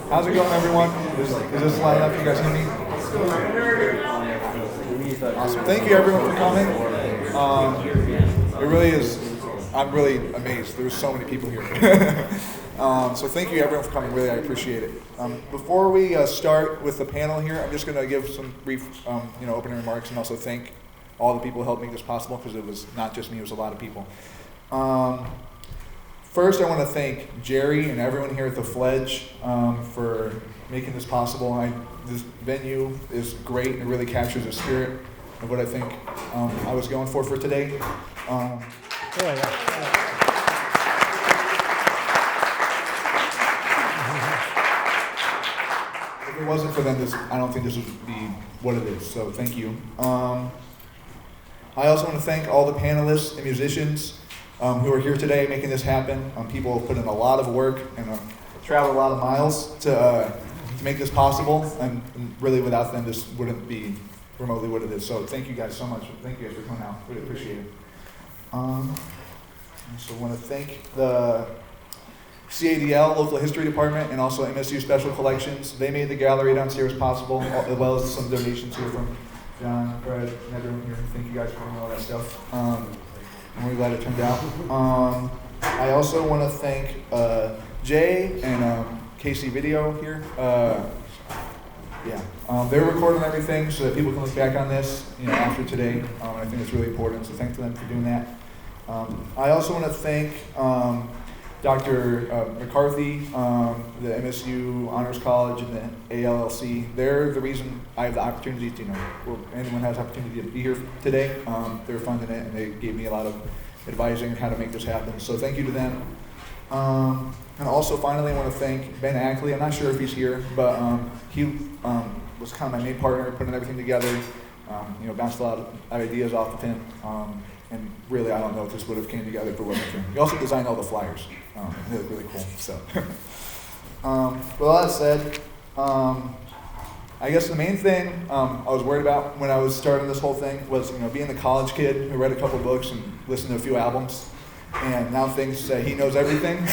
How's it going, everyone? Is this loud enough? You guys hear me? Awesome. Thank you, everyone, for coming. It really is. I'm really amazed. There's so many people here. So thank you, everyone, for coming. Really, I appreciate it. Before we start with the panel here, I'm just going to give some brief, opening remarks, and also thank all the people who helped make this possible, because it was not just me; it was a lot of people. First, I want to thank Jerry and everyone here at the Fledge for making this possible. This venue is great, and it really captures the spirit of what I think I was going for today. If it wasn't for them, I don't think this would be what it is, so thank you. I also want to thank all the panelists and musicians who are here today making this happen. People have put in a lot of work and traveled a lot of miles to make this possible, and really without them this wouldn't be remotely what it is. So thank you guys so much. Thank you guys for coming out. Really appreciate it. I also want to thank the CADL Local History Department and also MSU Special Collections. They made the gallery downstairs possible, as well as some donations here from John, Fred, and everyone here. Thank you guys for doing all that stuff. I'm really glad it turned out. I also want to thank Jay and KC Video here. They're recording everything so that people can look back on this, after today. I think it's really important, so thanks to them for doing that. I also want to thank Dr. McCarthy, the MSU Honors College, and the ALLC. They're the reason I have the opportunity to, anyone has the opportunity to be here today. They're funding it, and they gave me a lot of advising on how to make this happen. So thank you to them. And also, finally, I want to thank Ben Ackley. I'm not sure if he's here, but he was kind of my main partner, putting everything together. Bounced a lot of ideas off of him. And really, I don't know if this would have came together if it wasn't for him. He also designed all the flyers. They look really cool. So, with all that said, I guess the main thing I was worried about when I was starting this whole thing was, being the college kid who read a couple books and listened to a few albums, and now thinks that he knows everything.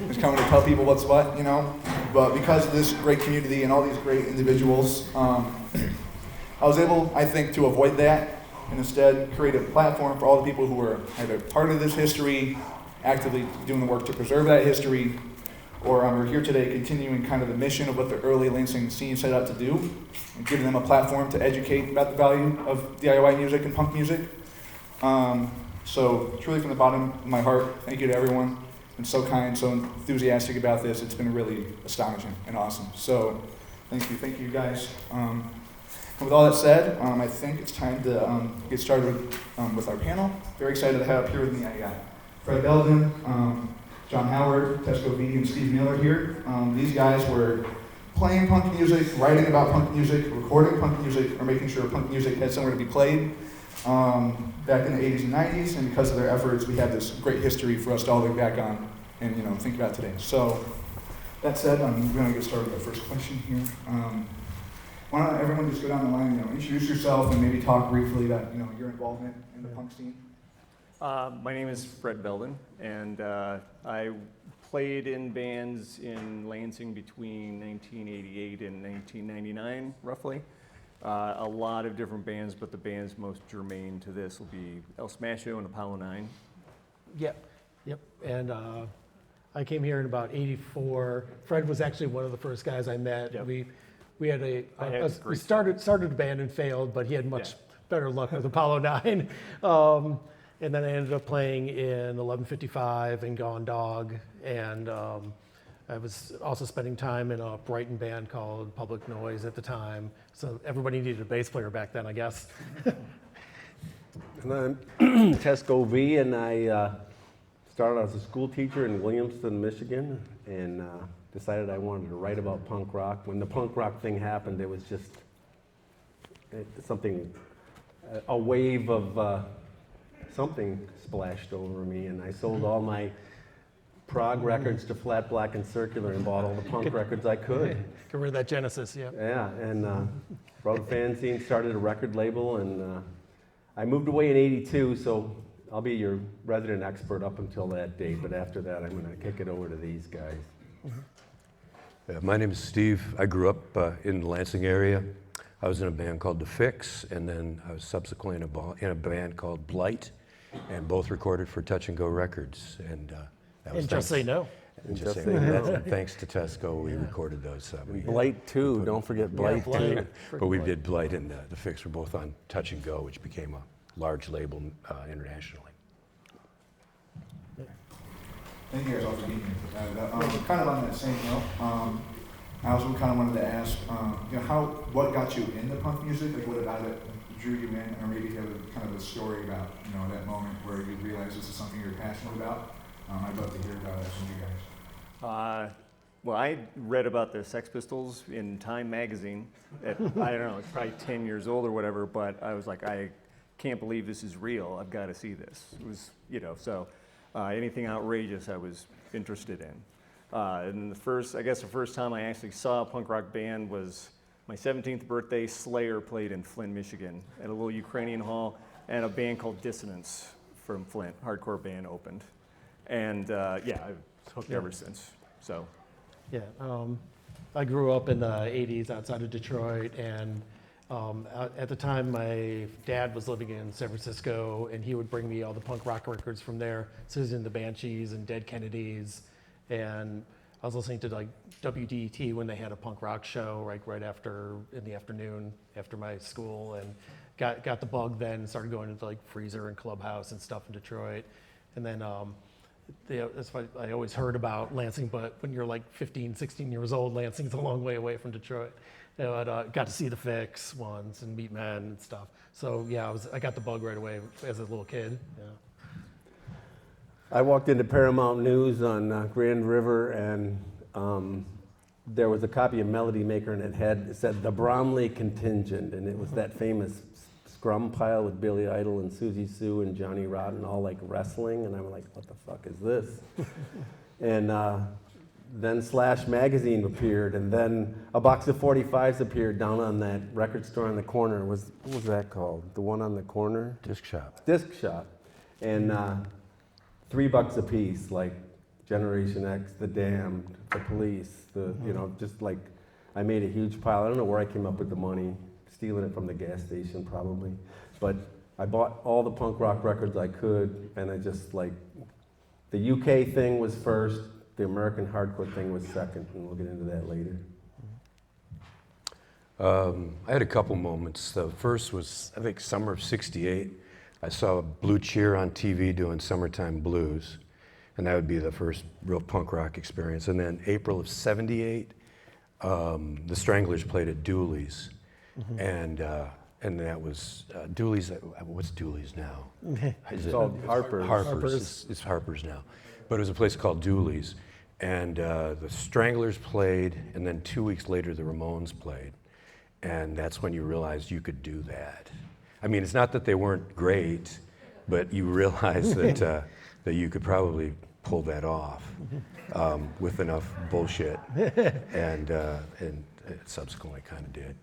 He's coming to tell people what's what, But because of this great community and all these great individuals, I was able, I think, to avoid that, and instead create a platform for all the people who are either part of this history, actively doing the work to preserve that history, or are here today continuing kind of the mission of what the early Lansing scene set out to do, and giving them a platform to educate about the value of DIY music and punk music. So truly from the bottom of my heart, thank you to everyone. Been so kind, so enthusiastic about this. It's been really astonishing and awesome. So thank you guys. And with all that said, I think it's time to get started with our panel. Very excited to have up here with me. I got Fred Beldin, John Howard, Tesco Vee, and Steve Miller here. These guys were playing punk music, writing about punk music, recording punk music, or making sure punk music had somewhere to be played back in the 80s and 90s. And because of their efforts, we have this great history for us to all look back on and think about today. So that said, I'm going to get started with our first question here. Why don't everyone just go down the line, introduce yourself and maybe talk briefly about, your involvement in the punk scene. My name is Fred Beldin, and I played in bands in Lansing between 1988 and 1999, roughly. A lot of different bands, but the bands most germane to this will be El Smasho and Apollo 9. Yep. And I came here in about '84. Fred was actually one of the first guys I met. Yep. We had we started a band and failed, but he had much better luck with Apollo 9. And then I ended up playing in 1155 and Gone Dog, and I was also spending time in a Brighton band called Public Noise at the time. So everybody needed a bass player back then, I guess. And I'm Tesco Vee, and I started out as a school teacher in Williamston, Michigan, and decided I wanted to write about punk rock. When the punk rock thing happened, it was just a wave of something splashed over me, and I sold all my prog records to Flat Black and Circular and bought all the punk records I could. Get rid of that Genesis, yeah. Yeah, and wrote a fanzine, started a record label, and I moved away in '82, so I'll be your resident expert up until that date, but after that I'm going to kick it over to these guys. My name is Steve. I grew up in the Lansing area. I was in a band called The Fix, and then I was subsequently in a band called Blight, and both recorded for Touch and Go Records. And that was And Just Say No. And Just Say No. And thanks to Tesco, we recorded those. Blight 2, don't forget Blight 2. But we did Blight and The Fix were both on Touch and Go, which became a large label internationally. Thank you guys all for being here. Kind of on that same note, I also kind of wanted to ask, what got you into punk music? Like, what about it drew you in? Or maybe you have kind of a story about, that moment where you realized this is something you're passionate about. I'd love to hear about that from you guys. Well, I read about the Sex Pistols in Time magazine at, I don't know, it's probably 10 years old or whatever, but I was like, I can't believe this is real. I've got to see this. It was, so anything outrageous I was interested in. And the first time I actually saw a punk rock band was my 17th birthday. Slayer played in Flint, Michigan at a little Ukrainian hall, and a band called Dissonance from Flint, hardcore band, opened. And I've hooked ever since. So. Yeah, I grew up in the 80s outside of Detroit, and at the time my dad was living in San Francisco, and he would bring me all the punk rock records from there. Susan and the Banshees and Dead Kennedys, and I was listening to like WDET when they had a punk rock show right after, in the afternoon after my school, and got the bug then and started going into like Freezer and Clubhouse and stuff in Detroit. And then that's why I always heard about Lansing, but when you're like 15, 16 years old, Lansing's a long way away from Detroit. I got to see the Fix once and meet men and stuff. So yeah, I got the bug right away as a little kid. Yeah. I walked into Paramount News on Grand River, and there was a copy of Melody Maker, and it said the Bromley Contingent, and it was that famous scrum pile with Billy Idol and Susie Sue and Johnny Rotten all like wrestling, and I'm like, what the fuck is this? And then Slash magazine appeared, and then a box of 45s appeared down on that record store on the corner. What was that called? The one on the corner? Disc Shop. Disc Shop. And $3 a piece, like Generation X, The Damned, The Police, just like, I made a huge pile. I don't know where I came up with the money, stealing it from the gas station probably. But I bought all the punk rock records I could, and I just like, the UK thing was first, the American hardcore thing was second, and we'll get into that later. I had a couple moments. The first was, I think, summer of '68. I saw Blue Cheer on TV doing Summertime Blues, and that would be the first real punk rock experience. And then April of '78, the Stranglers played at Dooley's, and that was Dooley's. What's Dooley's now? It's called Harper's. Harper's. It's Harper's now, but it was a place called Dooley's, and the Stranglers played, and then 2 weeks later the Ramones played, and that's when you realized you could do that. I mean, it's not that they weren't great, but you realize that that you could probably pull that off with enough bullshit, and it subsequently kind of did.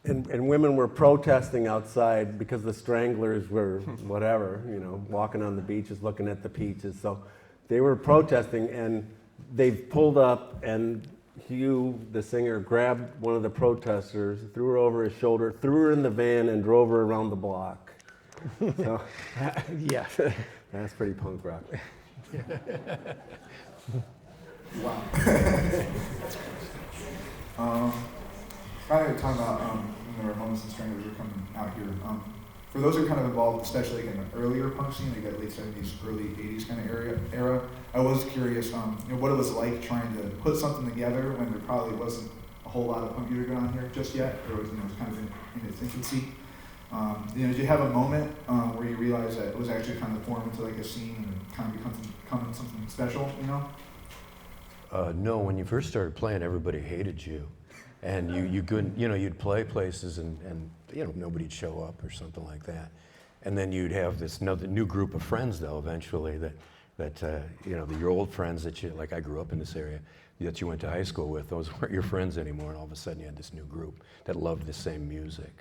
And women were protesting outside because the Stranglers were whatever, walking on the beaches, looking at the peaches. So they were protesting, and they pulled up, and Hugh, the singer, grabbed one of the protesters, threw her over his shoulder, threw her in the van, and drove her around the block. So, Yeah. that's pretty punk rock. Wow. Kind of talking about when the Ramones and Stranglers were coming out here. For those who are kind of involved, especially in the earlier punk scene, like that late 70s, early 80s kind of era, I was curious, what it was like trying to put something together when there probably wasn't a whole lot of punk music going on here just yet, or it was, kind of in its infancy. Did you have a moment where you realized that it was actually kind of formed into like a scene and kind of becoming something special, No, when you first started playing, everybody hated you, and you couldn't, you'd play places and nobody'd show up or something like that, and then you'd have this new group of friends though eventually that your old friends that you, like I grew up in this area, that you went to high school with, those weren't your friends anymore, and all of a sudden you had this new group that loved the same music.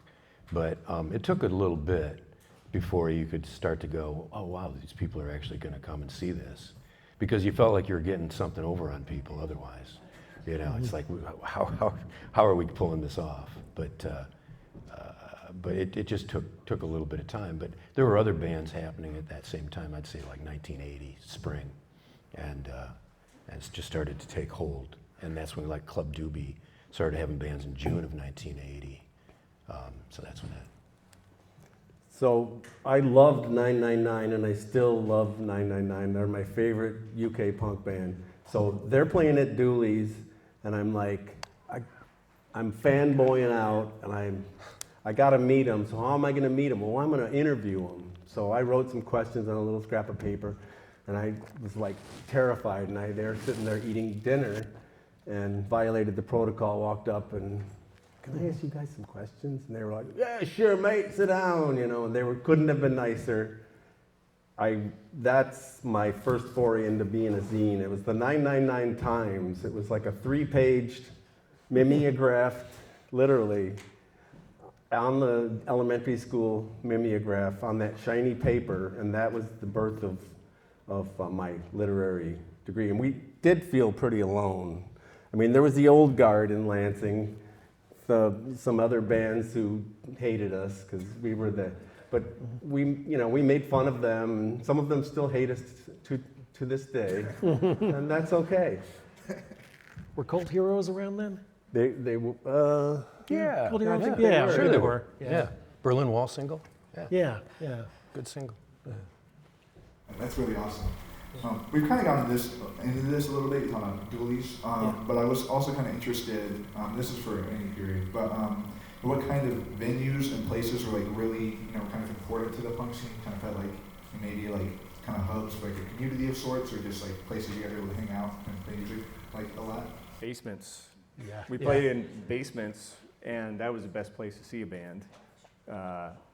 But it took a little bit before you could start to go, oh wow, these people are actually going to come and see this, because you felt like you were getting something over on people otherwise. You know, it's like, how are we pulling this off? But it just took a little bit of time. But there were other bands happening at that same time. I'd say like 1980 spring, and it just started to take hold. And that's when like Club Doobie started having bands in June of 1980. So that's when that. So I loved 999 and I still love 999. They're my favorite UK punk band. So they're playing at Dooley's and I'm like, I'm fanboying out and I gotta meet them. So how am I gonna meet them? Well, I'm gonna interview them. So I wrote some questions on a little scrap of paper and I was like terrified and they were sitting there eating dinner and violated the protocol, walked up and, can I ask you guys some questions? And they were like, yeah, sure, mate, sit down, you know, and couldn't have been nicer. That's my first foray into being a zine. It was the 999 Times. It was like a 3-page mimeograph, literally, on the elementary school mimeograph on that shiny paper, and that was the birth of my literary degree. And we did feel pretty alone. I mean, there was the old guard in Lansing, some other bands who hated us because we were but we made fun of them, and some of them still hate us to this day, and that's okay. Were Cult Heroes around then? They were, Yeah, Cult Heroes? yeah, I'm sure they were. Yeah. Yeah, Berlin Wall single. Yeah. Good single. That's really awesome. We've kind of gotten into this a little bit, talking about dualies, but I was also kind of interested, this is for any period, but what kind of venues and places were like really, kind of important to the punk scene, kind of felt like maybe like kind of hubs, like a community of sorts, or just like places you guys were able to hang out and play music like a lot? Basements. Yeah. We played in basements, and that was the best place to see a band.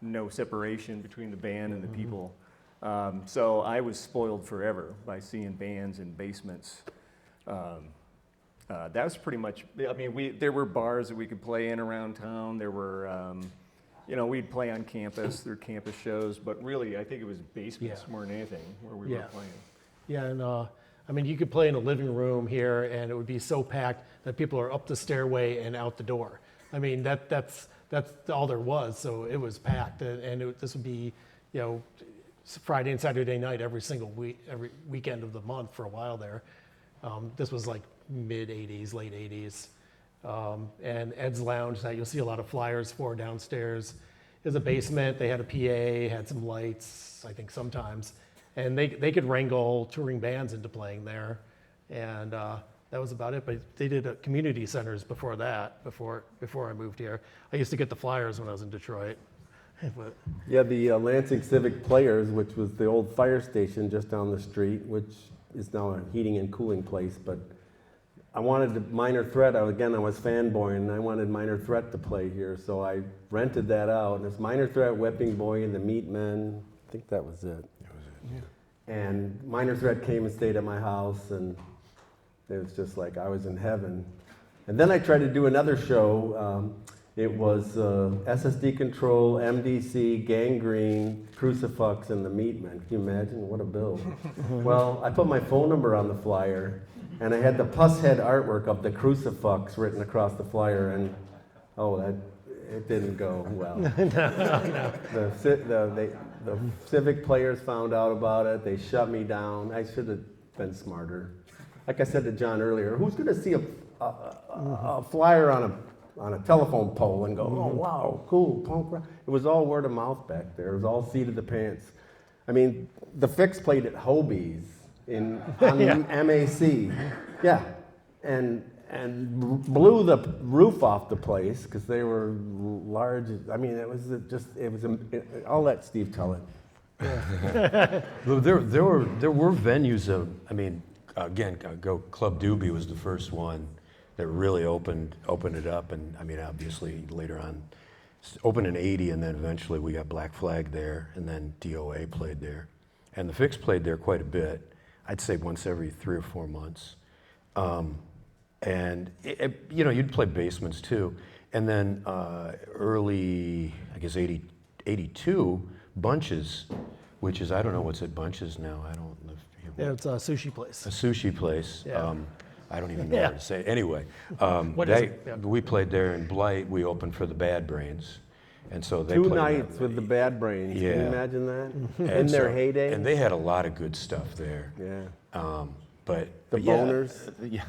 No separation between the band and the people. So I was spoiled forever by seeing bands in basements. That was pretty much, I mean, there were bars that we could play in around town. There were, we'd play on campus through campus shows, but really I think it was basements more than anything where we were playing. Yeah, and I mean, you could play in a living room here and it would be so packed that people are up the stairway and out the door. I mean, that's all there was, so it was packed, and this would be, Friday and Saturday night every weekend of the month for a while there. This was like mid-'80s, late '80s. And Ed's Lounge, that you'll see a lot of flyers for downstairs, is a basement. They had a PA, had some lights, I think sometimes. And they could wrangle touring bands into playing there. And that was about it. But they did community centers before that, before I moved here. I used to get the flyers when I was in Detroit. But yeah, the Lansing Civic Players, which was the old fire station just down the street, which is now a heating and cooling place. But I wanted Minor Threat. I was fanboying, and I wanted Minor Threat to play here, so I rented that out. And it's Minor Threat, Whipping Boy, and the Meatmen. I think that was it. That was it. Yeah. And Minor Threat came and stayed at my house, and it was just like I was in heaven. And then I tried to do another show. It was SSD Control, MDC, Gangrene, Crucifix, and the Meatmen. Can you imagine? What a bill. Well, I put my phone number on the flyer, and I had the pus head artwork of the Crucifix written across the flyer, and it didn't go well. The Civic Players found out about it. They shut me down. I should have been smarter. Like I said to John earlier, who's going to see a flyer on a telephone pole and go, oh, wow, cool, punk rock. It was all word of mouth back there. It was all seat of the pants. I mean, the Fix played at Hobie's on MAC. Yeah, and blew the roof off the place because they were large. I mean, I'll let Steve tell it. Yeah. there were venues again, Club Doobie was the first one that really opened it up, and I mean, obviously later on, opened in '80, and then eventually we got Black Flag there, and then DOA played there, and the Fix played there quite a bit. I'd say once every 3 or 4 months, and you'd play basements too, and then early, I guess 82, Bunches, which is, I don't know what's at Bunches now. I don't know. yeah, it's a sushi place. A sushi place. Yeah. I don't even know Yeah. where to say it. Anyway, What is it? Yeah. we played there in Blight. We opened for the Bad Brains. And so they 2 played nights that. with the Bad Brains. Can you Yeah. imagine that? In And their so- heyday? And they had a lot of good stuff there. Yeah. But The but yeah, Boners. yeah,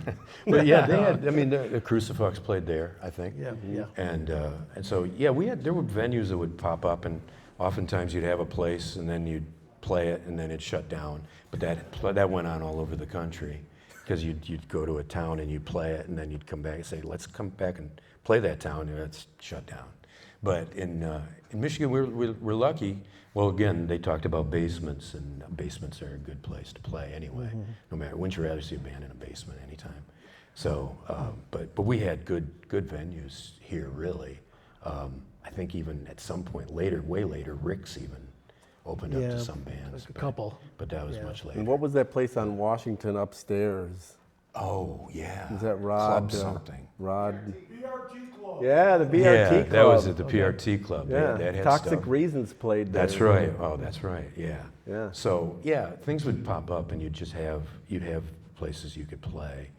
but yeah, they had. I mean, the Crucifix played there, I think. Yeah, yeah. And so yeah, there were venues that would pop up, and oftentimes you'd have a place, and then you'd play it, and then it'd shut down. But that went on all over the country, because you'd go to a town and you'd play it, and then you'd come back and say, let's come back and play that town, and it's shut down. But in Michigan, we're lucky. Well, again, they talked about basements, and basements are a good place to play anyway. No matter, wouldn't you rather see a band in a basement anytime? So, but we had good venues here, really. I think even at some point later, way later, Rick's even opened up Yeah, to some bands. a couple. But that was Yeah. much later. And what was that place on Washington upstairs? Oh, yeah. Is that Rod? Club something. Rod. Yeah, the BRT Yeah, Club. that was at the PRT Club. Yeah, That had Toxic stuff. Reasons played there. That's right. Oh, that's right. Yeah. Yeah. So yeah, things would pop up, and you'd have places you could play.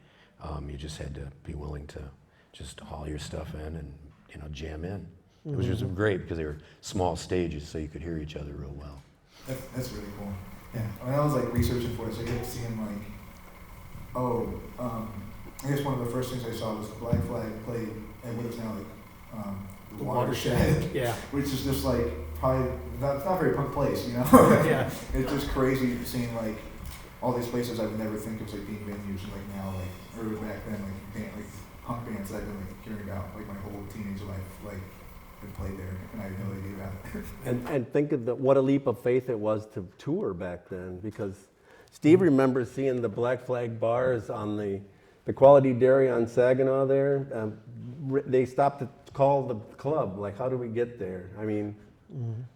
You just had to be willing to just haul your stuff in and jam in. It was just great because they were small stages, so you could hear each other real well. That's really cool. Yeah, when I was like researching for this, I kept seeing like, I guess one of the first things I saw was the Black Flag played at what is now like the Watershed, Yeah. which is just like probably not a very punk place, you know. Yeah. It's just crazy seeing like all these places I would never think of like being venues, and like now or back then like punk bands that I've been like hearing about like my whole teenage life like had played there, and I had no idea about it. And think of what a leap of faith it was to tour back then, because Steve remembers seeing the Black Flag bars on the Quality Dairy on Saginaw there. They stopped to call the club, like, how do we get there? I mean,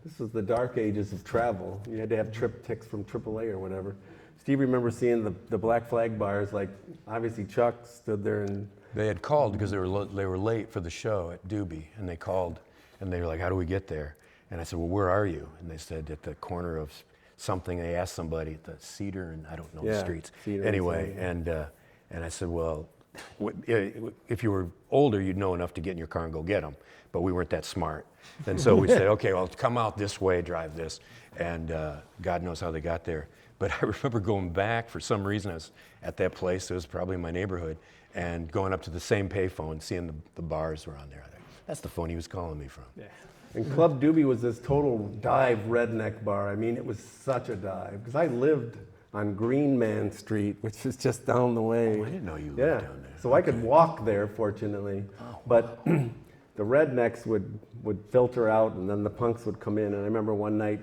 this was the dark ages of travel. You had to have trip ticks from AAA or whatever. Steve remembers seeing the Black Flag bars, like, obviously Chuck stood there and... They had called because they were late for the show at Doobie, and they called, and they were like, "How do we get there?" And I said, "Well, where are you?" And they said, "At the corner of something." They asked somebody at the Cedar, and I don't know the streets. Cedar anyway, and I said, "Well, if you were older, you'd know enough to get in your car and go get them." But we weren't that smart, and so we said, "Okay, well, come out this way, drive this," and God knows how they got there. But I remember going back for some reason. I was at that place. It was probably in my neighborhood, and going up to the same payphone, seeing the bars were on there. I thought, that's the phone he was calling me from. Yeah. And Club Doobie was this total dive redneck bar. I mean, it was such a dive, because I lived on Green Man Street, which is just down the way. Oh, I didn't know you lived down there. So I could walk there, fortunately. Oh, but the rednecks would filter out, and then the punks would come in. And I remember one night,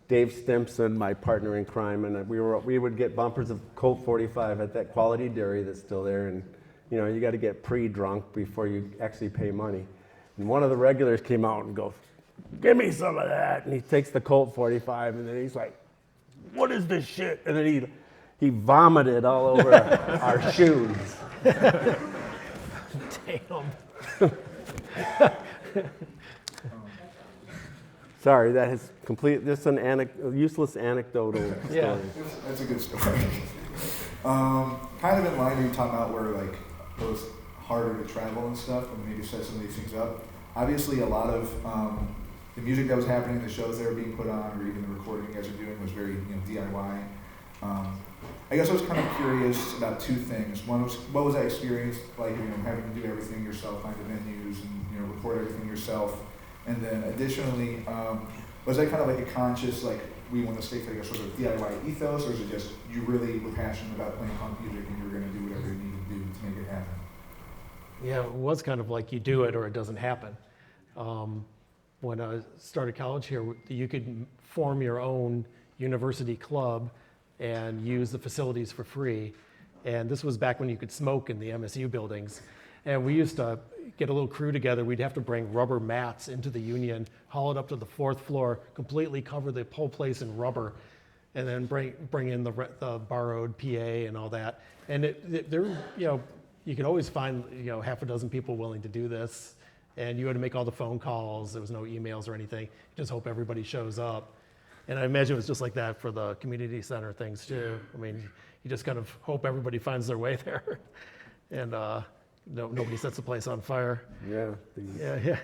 Dave Stimpson, my partner in crime, and we would get bumpers of Colt 45 at that Quality Dairy that's still there. And you got to get pre-drunk before you actually pay money. And one of the regulars came out and goes, "Give me some of that." And he takes the Colt 45, and then he's like, "What is this shit?" And then he vomited all over our shoes. Damn. Sorry, that is just a useless anecdotal story. Yeah. That's a good story. Kind of in line with you talking about where like it was harder to travel and stuff, and maybe set some of these things up. Obviously, a lot of the music that was happening, the shows that were being put on, or even the recording you guys are doing was very DIY. I guess I was kind of curious about two things. One was, what was that experience like? Having to do everything yourself, find the venues, and record everything yourself. And then additionally, was that kind of like a conscious, like, we want to stay for like a sort of DIY ethos, or is it just you really were passionate about playing punk music and you were going to do whatever you needed to do to make it happen? Yeah, it was kind of like you do it or it doesn't happen. When I started college here, you could form your own university club and use the facilities for free. And this was back when you could smoke in the MSU buildings. And we used to get a little crew together. We'd have to bring rubber mats into the union, haul it up to the 4th floor, completely cover the whole place in rubber, and then bring in the borrowed PA and all that. And you could always find half a dozen people willing to do this, and you had to make all the phone calls. There was no emails or anything. Just hope everybody shows up. And I imagine it was just like that for the community center things too. I mean, you just kind of hope everybody finds their way there. and nobody sets the place on fire. Yeah. Yeah.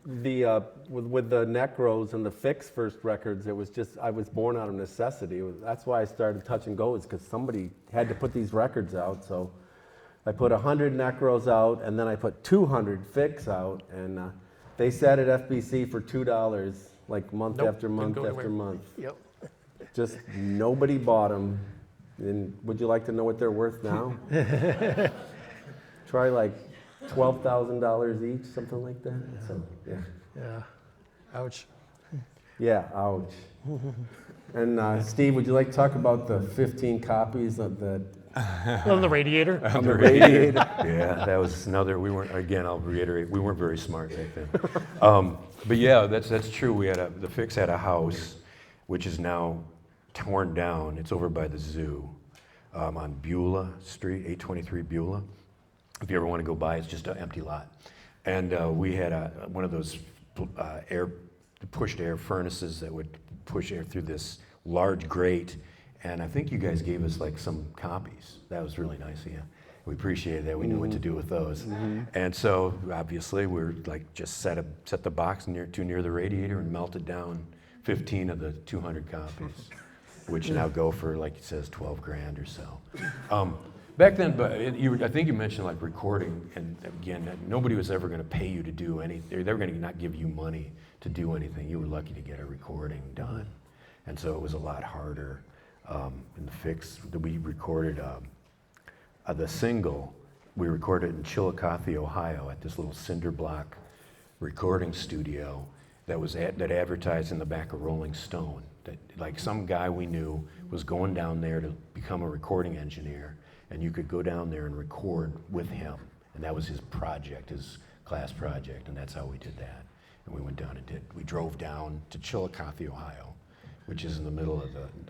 With the Necros and the Fix first records, it was just, I was born out of necessity. That's why I started Touch and Go, is because somebody had to put these records out. So I put 100 Necros out, and then I put 200 Fix out, and they sat at FBC for $2, like month Nope, after didn't month go after anywhere. month. Yep. Just nobody bought them. And would you like to know what they're worth now? Try like $12,000 each, something like that. So, yeah. Yeah. Ouch. Yeah, ouch. And Steve, would you like to talk about the 15 copies of the On the radiator. on the radiator? Yeah, that was another. We weren't. Again, I'll reiterate. We weren't very smart back then. But yeah, that's true. We had the Fix had a house, which is now torn down. It's over by the zoo, on Beulah Street, 823 Beulah. If you ever want to go by, it's just an empty lot. And we had one of those pushed air furnaces that would push air through this large grate. And I think you guys gave us like some copies. That was really nice of you. We appreciated that. We knew what to do with those. And so obviously we're like just set the box too near the radiator and melted down 15 of the 200 copies, which now go for, like it says, 12 grand or so. Back then, but I think you mentioned like recording, and again, nobody was ever going to pay you to do anything. They were going to not give you money to do anything. You were lucky to get a recording done. And so it was a lot harder. In the Fix, we recorded the single. We recorded in Chillicothe, Ohio, at this little cinder block recording studio that advertised in the back of Rolling Stone. That like some guy we knew was going down there to become a recording engineer, and you could go down there and record with him, and that was his project, his class project, and that's how we did that. And we went down and we drove down to Chillicothe, Ohio, which is in the middle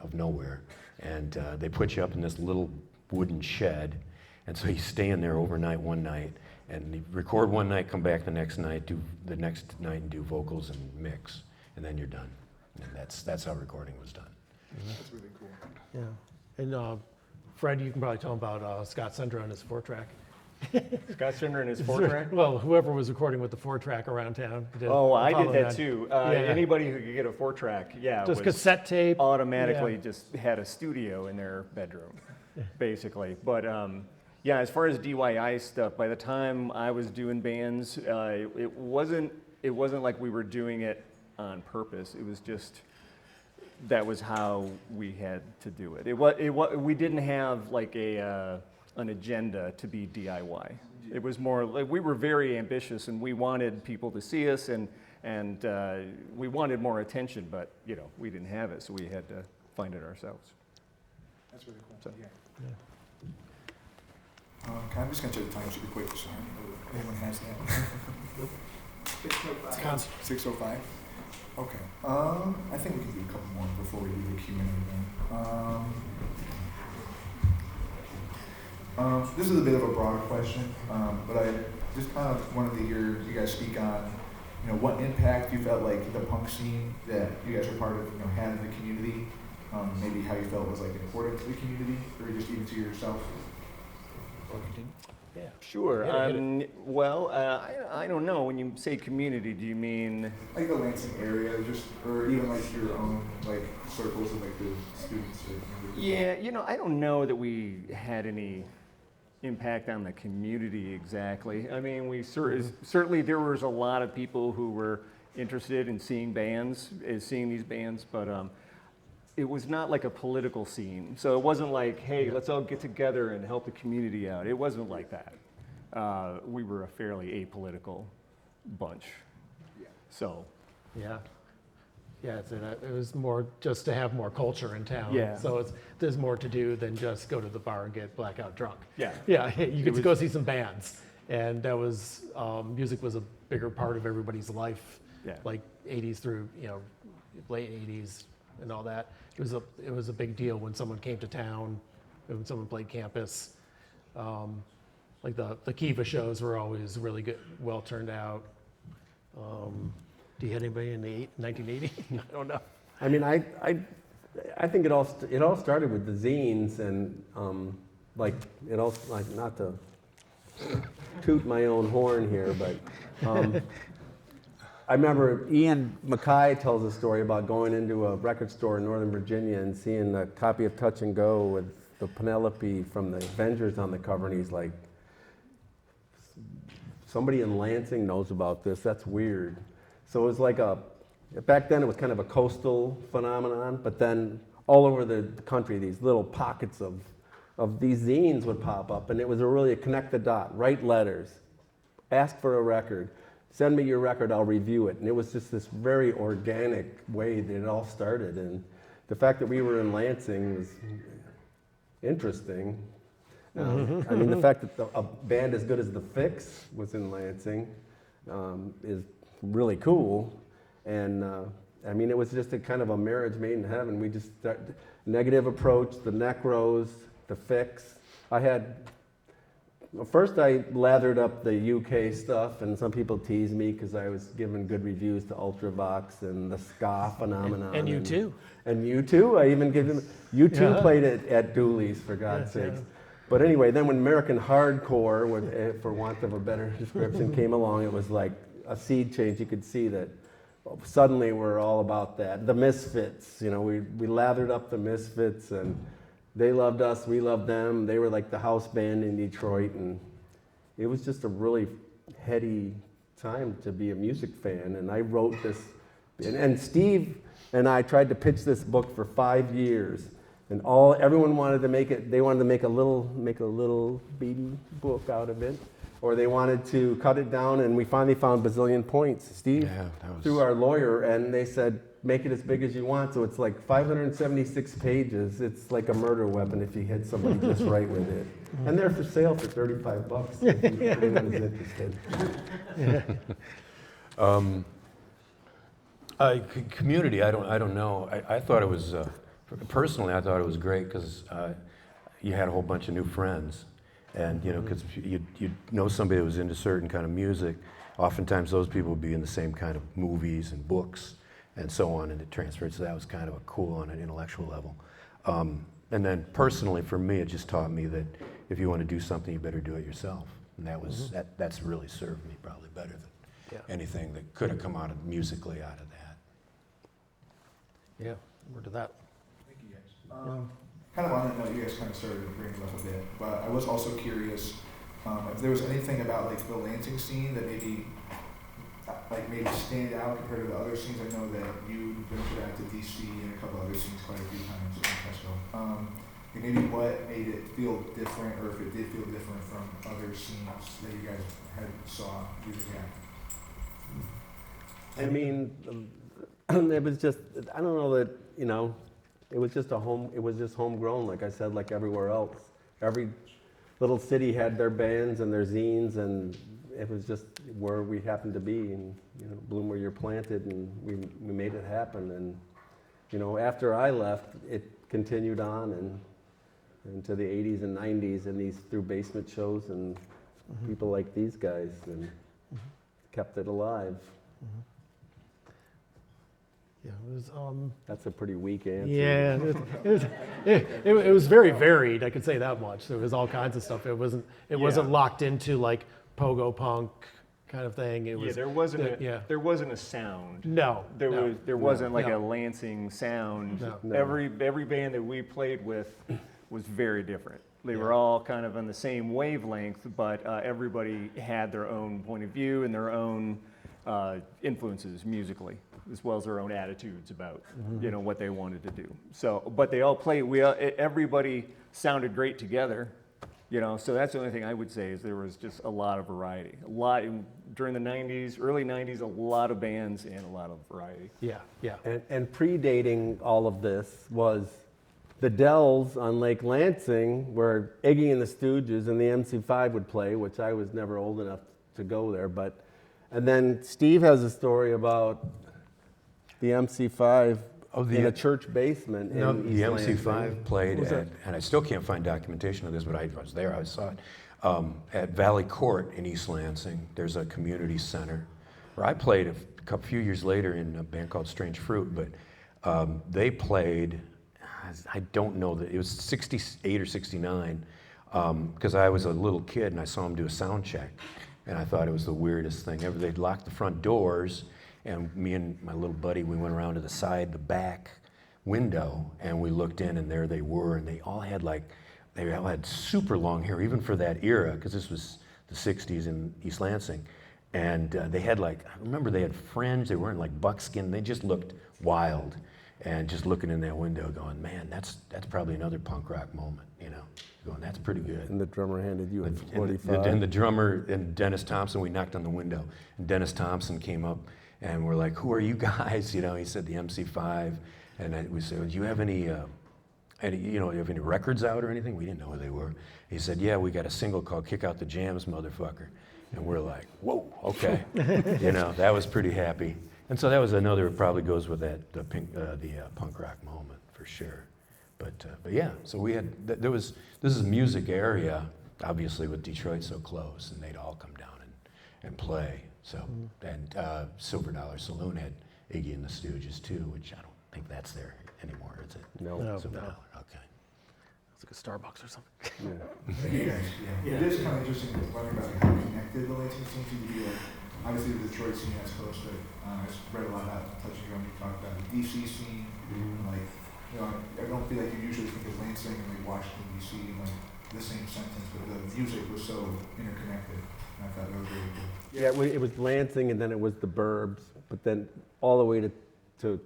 of nowhere, and they put you up in this little wooden shed, and so you stay in there overnight one night, and you record one night, come back the next night, do the next night, and do vocals and mix, and then you're done. And that's how recording was done. That's really cool. Yeah. And Fred, you can probably tell him about Scott Sender and his 4-track. Scott Sender and his 4-track? Well, whoever was recording with the 4-track around town. Oh, I did that that too. Yeah. Anybody who could get a 4-track, Just was cassette tape. automatically Yeah. just had a studio in their bedroom, basically. But yeah, as far as DIY stuff, by the time I was doing bands, it wasn't like we were doing it on purpose. It was just that was how we had to do it. We didn't have like an agenda to be DIY. It was more like we were very ambitious, and we wanted people to see us, and we wanted more attention, but we didn't have it, so we had to find it ourselves. That's really cool. So- Yeah. Okay, I'm just gonna check the time super quick, so anyone has that. 6:05. Okay. I think we can do a couple more before we do the Q&A then. This is a bit of a broader question, but I just kind of wanted to hear you guys speak on, what impact you felt like the punk scene that you guys are part of, had in the community. Maybe how you felt was like important to the community, or just even to yourself. Yeah. Sure. Hit it. Well, I don't know. When you say community, do you mean? Like the Lansing area, or even like your own circles of the students. Yeah, I don't know that we had any impact on the community exactly. I mean, we certainly there was a lot of people who were interested in seeing these bands, but it was not like a political scene. So it wasn't like, hey, let's all get together and help the community out. It wasn't like that. We were a fairly apolitical bunch. Yeah. So. Yeah. Yeah, it was more just to have more culture in town. Yeah. So there's more to do than just go to the bar and get blackout drunk. Yeah. Yeah, you get to go see some bands. And that was, music was a bigger part of everybody's life. Yeah. Like 80s through, late 80s and all that. It was a big deal when someone came to town, when someone played campus. Like the Kiva shows were always really good, well turned out. Do you have anybody in the 1980? I don't know. I mean, I think it all started with the zines, and not to toot my own horn here, but I remember Ian Mackay tells a story about going into a record store in Northern Virginia and seeing a copy of Touch and Go with the Penelope from the Avengers on the cover, and he's like, somebody in Lansing knows about this, that's weird. So it was like back then it was kind of a coastal phenomenon, but then all over the country, these little pockets of these zines would pop up, and it was really a connect the dot, write letters, ask for a record, send me your record, I'll review it. And it was just this very organic way that it all started. And the fact that we were in Lansing was interesting. I mean, the fact that a band as good as The Fix was in Lansing is really cool. And I mean, it was just a kind of a marriage made in heaven. We just started, Negative Approach, the Necros, The Fix. First I lathered up the UK stuff, and some people teased me because I was giving good reviews to Ultravox and the ska phenomenon. And U2. And U2, I even gave them, U2 played it at Dooley's, for God's sakes. But anyway, then when American hardcore, for want of a better description, came along, it was like a seed change. You could see that suddenly we're all about that. The Misfits, you know, we lathered up the Misfits, and they loved us, we loved them. They were like the house band in Detroit, and it was just a really heady time to be a music fan. And I wrote this, and Steve and I tried to pitch this book for 5 years, and everyone wanted to make it. They wanted to make a little baby book out of it, or they wanted to cut it down. And we finally found Bazillion Points, Steve, through our lawyer, and they said, make it as big as you want. So it's like 576 pages. It's like a murder weapon if you hit somebody just right with it. And they're for sale for $35 if anyone is interested. Community, I don't know. I thought it was, personally, I thought it was great because you had a whole bunch of new friends. And, you know, because you know somebody that was into certain kind of music, oftentimes those people would be in the same kind of movies and books and so on, and it transferred. So that was kind of a cool on an intellectual level. And then personally, for me, it just taught me that if you want to do something, you better do it yourself. And that was that's really served me probably better than anything that could have come out of musically out of that. Yeah, word to that. Thank you guys. Kind of on that note, you guys kind of started to bring it up a bit, but I was also curious if there was anything about like the Lansing scene that maybe stand out compared to the other scenes. I know that you ventured out to DC and a couple other scenes quite a few times in Tesco. And maybe what made it feel different, or if it did feel different from other scenes that you guys saw music at. I mean, it was just, I don't know that, you know, it was just homegrown, like I said, like everywhere else. Every little city had their bands and their zines, and it was just where we happened to be, and, you know, bloom where you're planted, and we made it happen. And, you know, after I left, it continued on and into the 80s and 90s, and through basement shows and people like these guys, and kept it alive. Yeah, it was. That's a pretty weak answer. Yeah, it was very varied. I could say that much. There was all kinds of stuff. It wasn't locked into like pogo punk kind of thing. It was. There wasn't a sound. No. There wasn't like a Lansing sound. No. Every band that we played with was very different. They were all kind of on the same wavelength, but everybody had their own point of view and their own influences musically, as well as their own attitudes about you know what they wanted to do. So, but they all played. Everybody sounded great together, you know. So that's the only thing I would say is there was just a lot of variety. During the '90s, early '90s, a lot of bands and a lot of variety. Yeah. And predating all of this was the Dells on Lake Lansing, where Iggy and the Stooges and the MC5 would play, which I was never old enough to go there. And then Steve has a story about the MC5 in a church basement in East MC5 Lansing. played at, and I still can't find documentation of this, but I was there, I saw it, at Valley Court in East Lansing. There's a community center where I played a few years later in a band called Strange Fruit, but they played, I don't know, that it was 68 or 69, because I was a little kid and I saw him do a sound check, and I thought it was the weirdest thing ever. They'd locked the front doors, and me and my little buddy, we went around to the back window, and we looked in, and there they were, and they all had super long hair, even for that era, because this was the 60s in East Lansing. And they had I remember they had fringe, they weren't like buckskin, they just looked wild. And just looking in that window going, man, that's probably another punk rock moment, going, that's pretty good. And the drummer handed you a 45. And the drummer, and Dennis Thompson, we knocked on the window, and Dennis Thompson came up, and we're like, who are you guys? He said the MC5, and we said, do you have any records out or anything? We didn't know who they were. He said, yeah, we got a single called Kick Out the Jams, motherfucker. And we're like, whoa, okay. That was pretty happy. And so that was another, probably goes with that, the punk rock moment for sure. But yeah, so we had, this is a music area, obviously with Detroit so close, and they'd all come down and play. So, and Silver Dollar Saloon had Iggy and the Stooges too, which I don't think that's there anymore, is it? No. Silver Dollar, okay. It's like a Starbucks or something. It is kind of interesting learning about how connected the Lansing seems to be. Obviously, the Detroit scene that's close to it. I just read a lot about Touch and Go. You talked about the DC scene. I don't feel like you usually think of Lansing and Washington DC in the same sentence, but the music was so interconnected. And I thought that was really cool. Yeah, it was Lansing, and then it was the Burbs, but then all the way to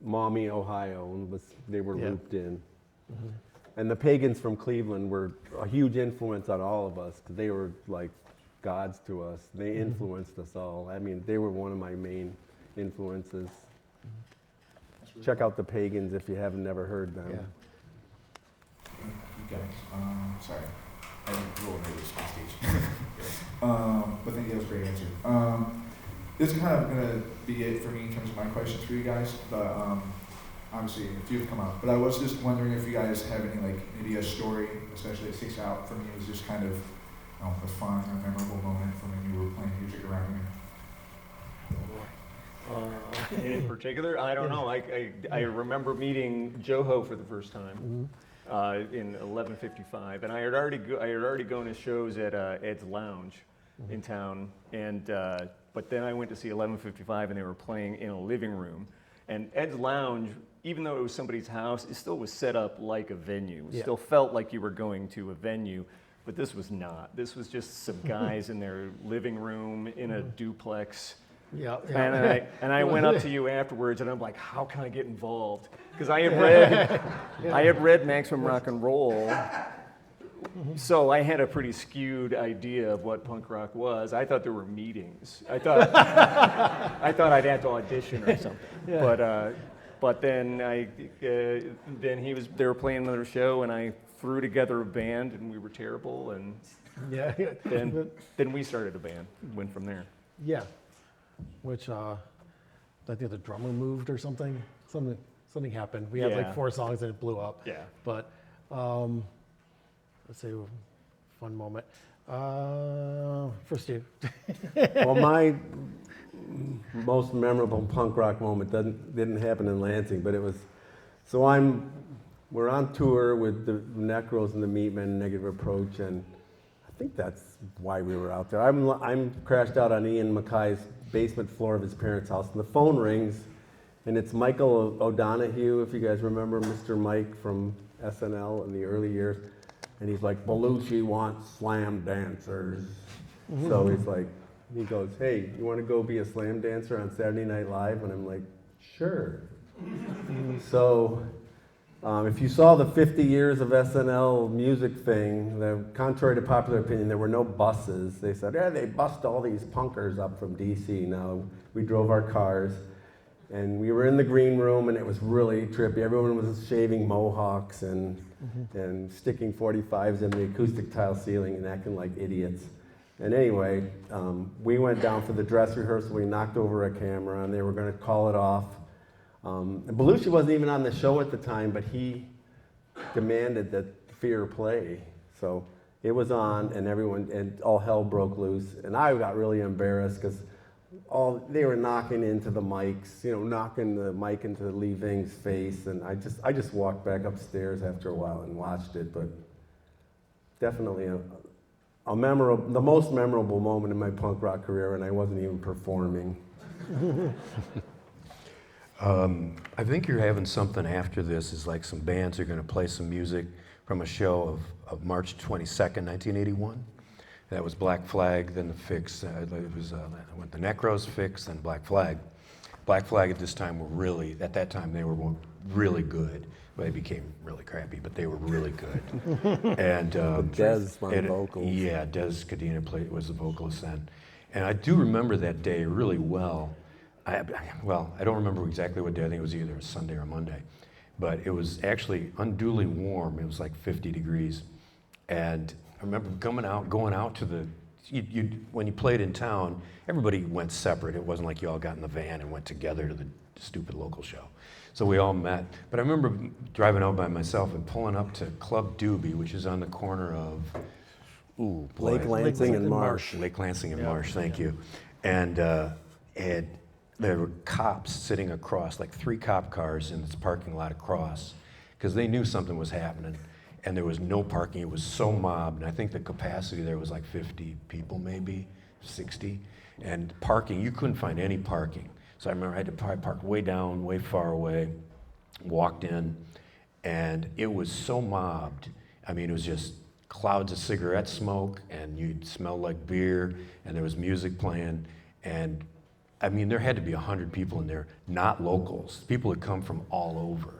Maumee, Ohio, and they were looped in. Mm-hmm. And the Pagans from Cleveland were a huge influence on all of us, because they were like gods to us. They influenced us all. I mean, they were one of my main influences. Check out the Pagans if you haven't never heard them. Yeah. You guys, sorry. I didn't roll into this on stage. But thank you, that was a great answer. This is kind of going to be it for me in terms of my questions for you guys. But obviously, a few have come up. But I was just wondering if you guys have any, maybe a story, especially that sticks out for me, was just kind of a fun or memorable moment from when you were playing music around here. In particular, I don't know. I remember meeting Joho for the first time in 1155, and I had already gone to shows at Ed's Lounge in town, and but then I went to see 1155, and they were playing in a living room, and Ed's Lounge, even though it was somebody's house, it still was set up like a venue. It still felt like you were going to a venue. But this was not. This was just some guys in their living room in a duplex. Yeah. And I went up to you afterwards, and I'm like, how can I get involved? Because I had read Maximum Rock and Roll, so I had a pretty skewed idea of what punk rock was. I thought there were meetings. I thought I'd have to audition or something. Yeah. But then they were playing another show, and I threw together a band, and we were terrible, and then we started a band, went from there. Yeah, which I think the drummer moved or something. Something happened. We had 4 songs and it blew up. Yeah. But let's say fun moment. For Steve. Well, my most memorable punk rock moment didn't happen in Lansing, but it was. So we're on tour with the Necros and the Meatmen, Negative Approach, and I think that's why we were out there. I'm crashed out on Ian Mackay's basement floor of his parents' house, and the phone rings, and it's Michael O'Donoghue, if you guys remember Mr. Mike from SNL in the early years, and he's like, Belushi wants slam dancers. So he goes, hey, you want to go be a slam dancer on Saturday Night Live? And I'm like, sure. So. If you saw the 50 years of SNL music thing, contrary to popular opinion, there were no buses. They said, they bust all these punkers up from DC. Now, we drove our cars, and we were in the green room, and it was really trippy. Everyone was shaving mohawks and sticking 45s in the acoustic tile ceiling and acting like idiots. And anyway, we went down for the dress rehearsal. We knocked over a camera, and they were going to call it off. Belushi wasn't even on the show at the time, but he demanded that Fear play. So it was on, and all hell broke loose. And I got really embarrassed because they were knocking into the mics, knocking the mic into Lee Ving's face. And I just walked back upstairs after a while and watched it. But definitely the most memorable moment in my punk rock career, and I wasn't even performing. I think you're having something after this, is like some bands are going to play some music from a show of March 22nd, 1981. That was Black Flag, then the Fix. It was went the Necros, Fix, then Black Flag. Black Flag at this time at that time they were really good. Well, they became really crappy, but they were really good. And Dez on vocals. Yeah, Dez Cadena was the vocalist then. And I do remember that day really well. I don't remember exactly what day. I think it was either a Sunday or a Monday. But it was actually unduly warm. It was like 50 degrees. And I remember going out to the, when you played in town, everybody went separate. It wasn't like you all got in the van and went together to the stupid local show. So we all met. But I remember driving out by myself and pulling up to Club Doobie, which is on the corner of, Lake Lansing and Marsh. Lake Lansing and Marsh, thank you. And there were cops sitting across, like 3 cop cars in this parking lot across, because they knew something was happening. And there was no parking. It was so mobbed. And I think the capacity there was like 50 people, maybe 60. And parking, you couldn't find any parking. So I remember I had to probably park way down, way far away, walked in, and it was so mobbed. I mean, it was just clouds of cigarette smoke, and you'd smell like beer, and there was music playing. And I mean, there had to be 100 people in there, not locals. People had come from all over.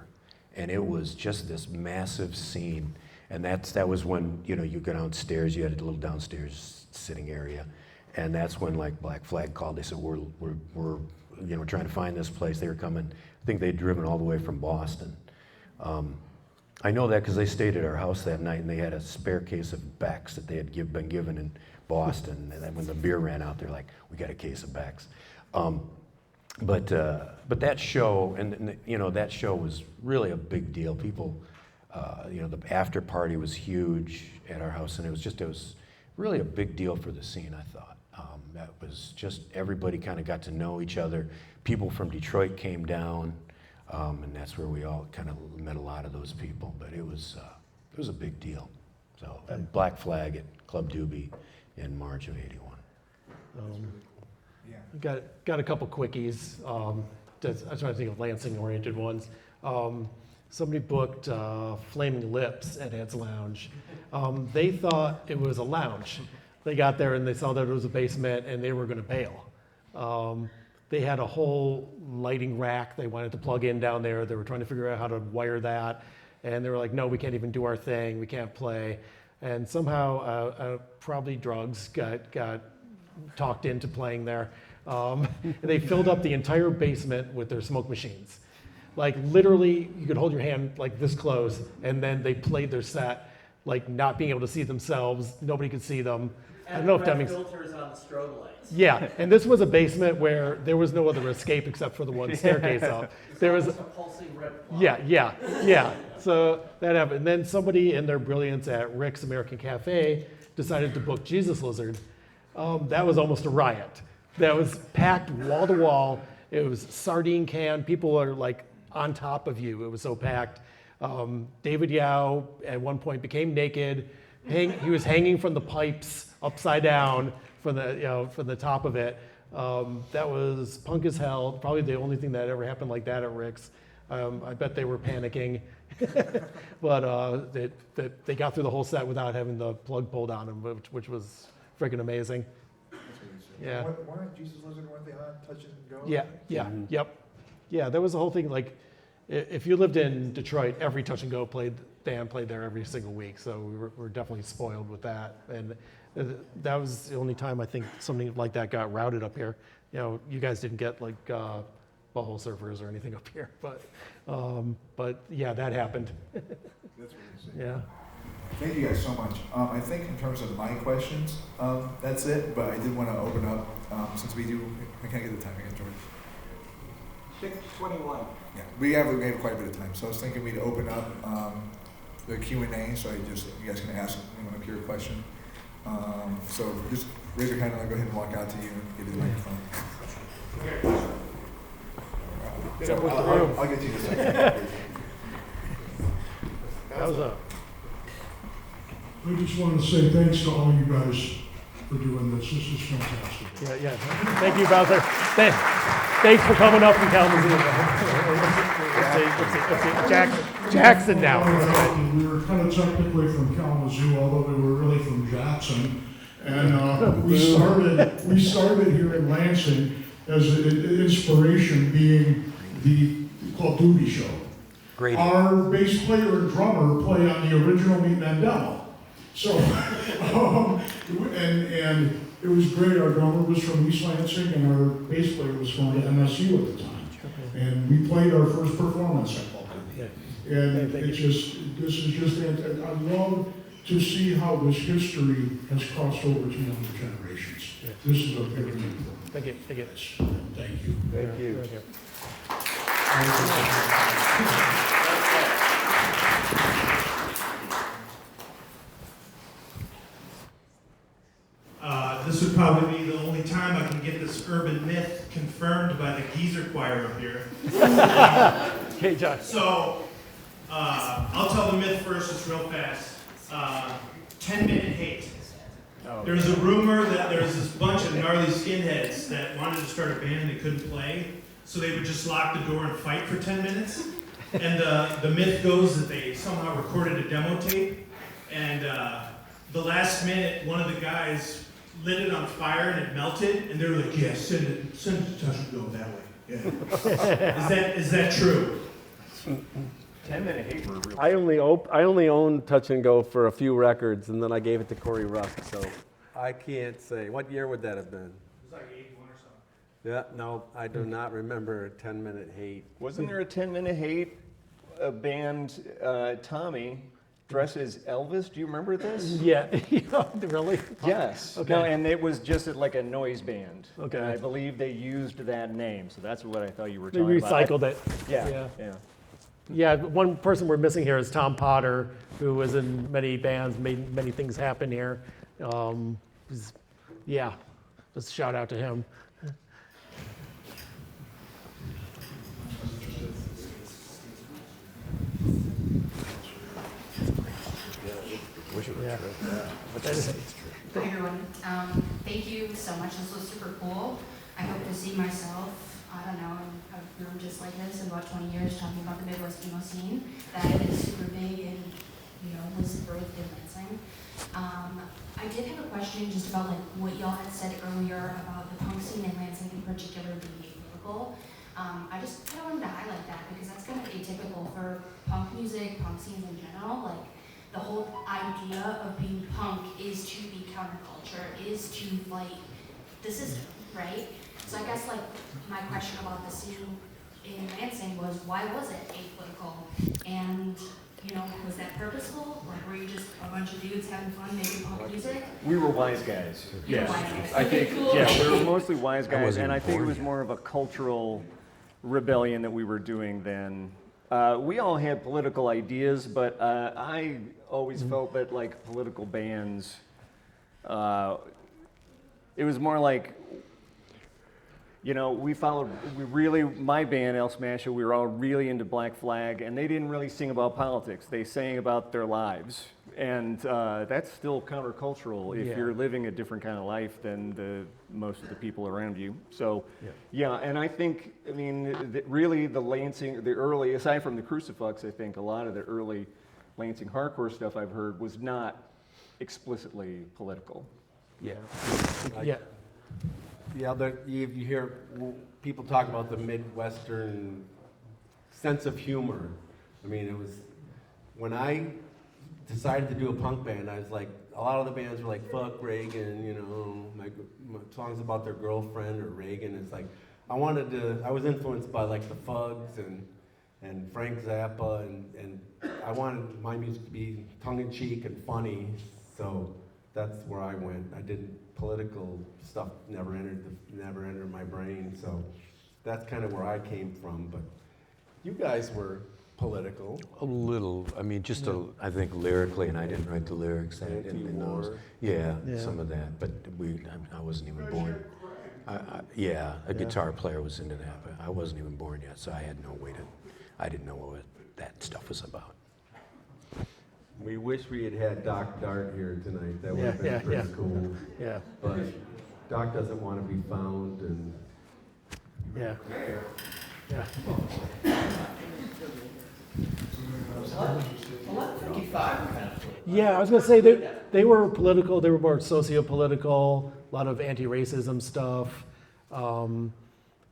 And it was just this massive scene. And that was when, you go downstairs, you had a little downstairs sitting area. And that's when like Black Flag called. They said, we're trying to find this place. They were coming, I think they'd driven all the way from Boston. I know that because they stayed at our house that night and they had a spare case of Beck's that they had been given in Boston. And then when the beer ran out, they're like, we got a case of Beck's. But that show, that show was really a big deal. People, the after party was huge at our house, and it was really a big deal for the scene, I thought. That was just, everybody kind of got to know each other. People from Detroit came down, and that's where we all kind of met a lot of those people. But it was a big deal. So, and Black Flag at Club Doobie in March of '81. Got a couple quickies. I'm trying to think of Lansing-oriented ones. Somebody booked Flaming Lips at Ed's Lounge. They thought it was a lounge. They got there and they saw that it was a basement and they were going to bail. They had a whole lighting rack they wanted to plug in down there. They were trying to figure out how to wire that. And they were like, no, we can't even do our thing. We can't play. And somehow, probably drugs got talked into playing there. They filled up the entire basement with their smoke machines. Like literally, you could hold your hand like this close, and then they played their set, like not being able to see themselves. Nobody could see them. I don't know if that makes filters on the strobe lights. Yeah, and this was a basement where there was no other escape except for the one staircase up. There was a pulsing red plug. Yeah. So that happened. And then somebody in their brilliance at Rick's American Cafe decided to book Jesus Lizard. That was almost a riot. That was packed wall to wall. It was sardine can. People are like on top of you. It was so packed. David Yao at one point became naked. He was hanging from the pipes upside down from the top of it. That was punk as hell. Probably the only thing that ever happened like that at Rick's. I bet they were panicking, but they got through the whole set without having the plug pulled on them, which was freaking amazing. Yeah. Weren't Jesus Lizard, weren't they on Touch and Go? Yep. Yeah, that was the whole thing. Like, if you lived in Detroit, every Touch and Go band played there every single week. So we were definitely spoiled with that. And that was the only time I think something like that got routed up here. You guys didn't get like butthole surfers or anything up here, but yeah, that happened. That's what Yeah. Thank you guys so much. I think in terms of my questions, that's it. But I did want to open up since we do. I can't get the time again, George. 6:21. Yeah, we have quite a bit of time. So I was thinking we'd open up the Q&A. So you guys can ask a pure question. So just raise your hand and I'll go ahead and walk out to you and give you the microphone. So I'll get to you in a second. That was I just wanted to say thanks to all you guys for doing this. This is fantastic. Yeah. Thank you, Bowser. Thanks for coming up from Kalamazoo. Let's see. Jackson now. We were kind of technically from Kalamazoo, although we were really from Jackson. And we started here in Lansing as an inspiration being the Call of Duty show. Great. Our bass player and drummer play on the original Meat and demo. So, and it was great. Our drummer was from East Lansing and our bass player was from MSU at the time. And we played our first performance at Call of Duty. And this is just, I love to see how this history has crossed over to younger generations. This is a very important. Thank you. Thank you. Thank you. This would probably be the only time I can get this urban myth confirmed by the geezer choir up here. Okay, Josh. So, I'll tell the myth first, it's real fast. 10-minute hate. There's a rumor that there's this bunch of gnarly skinheads that wanted to start a band and they couldn't play, so they would just lock the door and fight for 10 minutes. And the myth goes that they somehow recorded a demo tape, and the last minute, one of the guys lit it on fire and it melted, and they were like, yeah, send it to Touch and Go that way. Yeah. Is that true? 10-minute hate were real. I only owned Touch and Go for a few records, and then I gave it to Corey Rusk. So I can't say. What year would that have been? It was like 81 or something. Yeah, no, I do not remember a 10-minute hate. Wasn't there a 10-minute hate? A band, Tommy, dressed as Elvis. Do you remember this? Yeah. Really? Yes. Okay. No, and it was just like a noise band. Okay. And I believe they used that name, so that's what I thought you were They talking about. recycled it. Yeah. Yeah, one person we're missing here is Tom Potter, who was in many bands, made many things happen here. Just shout out to him. Yeah. Hi everyone. Thank you so much. This was super cool. I hope to see myself, I don't know, in a room just like this in about 20 years talking about the Midwest emo scene that is super big and, was birthed in Lansing. I did have a question just about like what y'all had said earlier about the punk scene in Lansing in particular being apolitical. I just kind of wanted to highlight that because that's kind of atypical for punk music, punk scenes in general. Like, the whole idea of being punk is to be counterculture, is to fight the system, right? So I guess like my question about the scene in Lansing was, why was it apolitical? And was that purposeful? Like, were you just a bunch of dudes having fun making punk music? We were wise guys. You were wise guys. I Okay, think, cool. yeah, we were mostly wise guys, wasn't and I think it born was yet. more of a cultural rebellion that we were doing then. We all had political ideas, but I always felt that like political bands, it was more like, my band, El Smasho, we were all really into Black Flag, and they didn't really sing about politics. They sang about their lives. And that's still countercultural if you're living a different kind of life than most of the people around you. So, and I think, really the Lansing, the early, aside from the Crucifix, I think a lot of the early Lansing hardcore stuff I've heard was not explicitly political. Yeah. Yeah, you hear people talk about the Midwestern sense of humor. It was when I decided to do a punk band, I was like, a lot of the bands were like, fuck Reagan, my songs about their girlfriend or Reagan. It's like, I was influenced by like the Fugs and Frank Zappa, and I wanted my music to be tongue-in-cheek and funny, so that's where I went. I didn't, political stuff never entered my brain, so that's kind of where I came from, but you guys were political. A little. I think lyrically, and I didn't write the lyrics in those. Yeah, some of that. But I wasn't even born. A guitar player was into that, but I wasn't even born yet, so I had no way to. I didn't know what that stuff was about. We wish we had had Doc Dart here tonight. That would Yeah, have been yeah, pretty yeah. cool. Yeah, But Doc doesn't want to be found, and yeah, yeah. 11:55 kind of. Yeah, I was gonna say they were political. They were more socio-political. A lot of anti-racism stuff.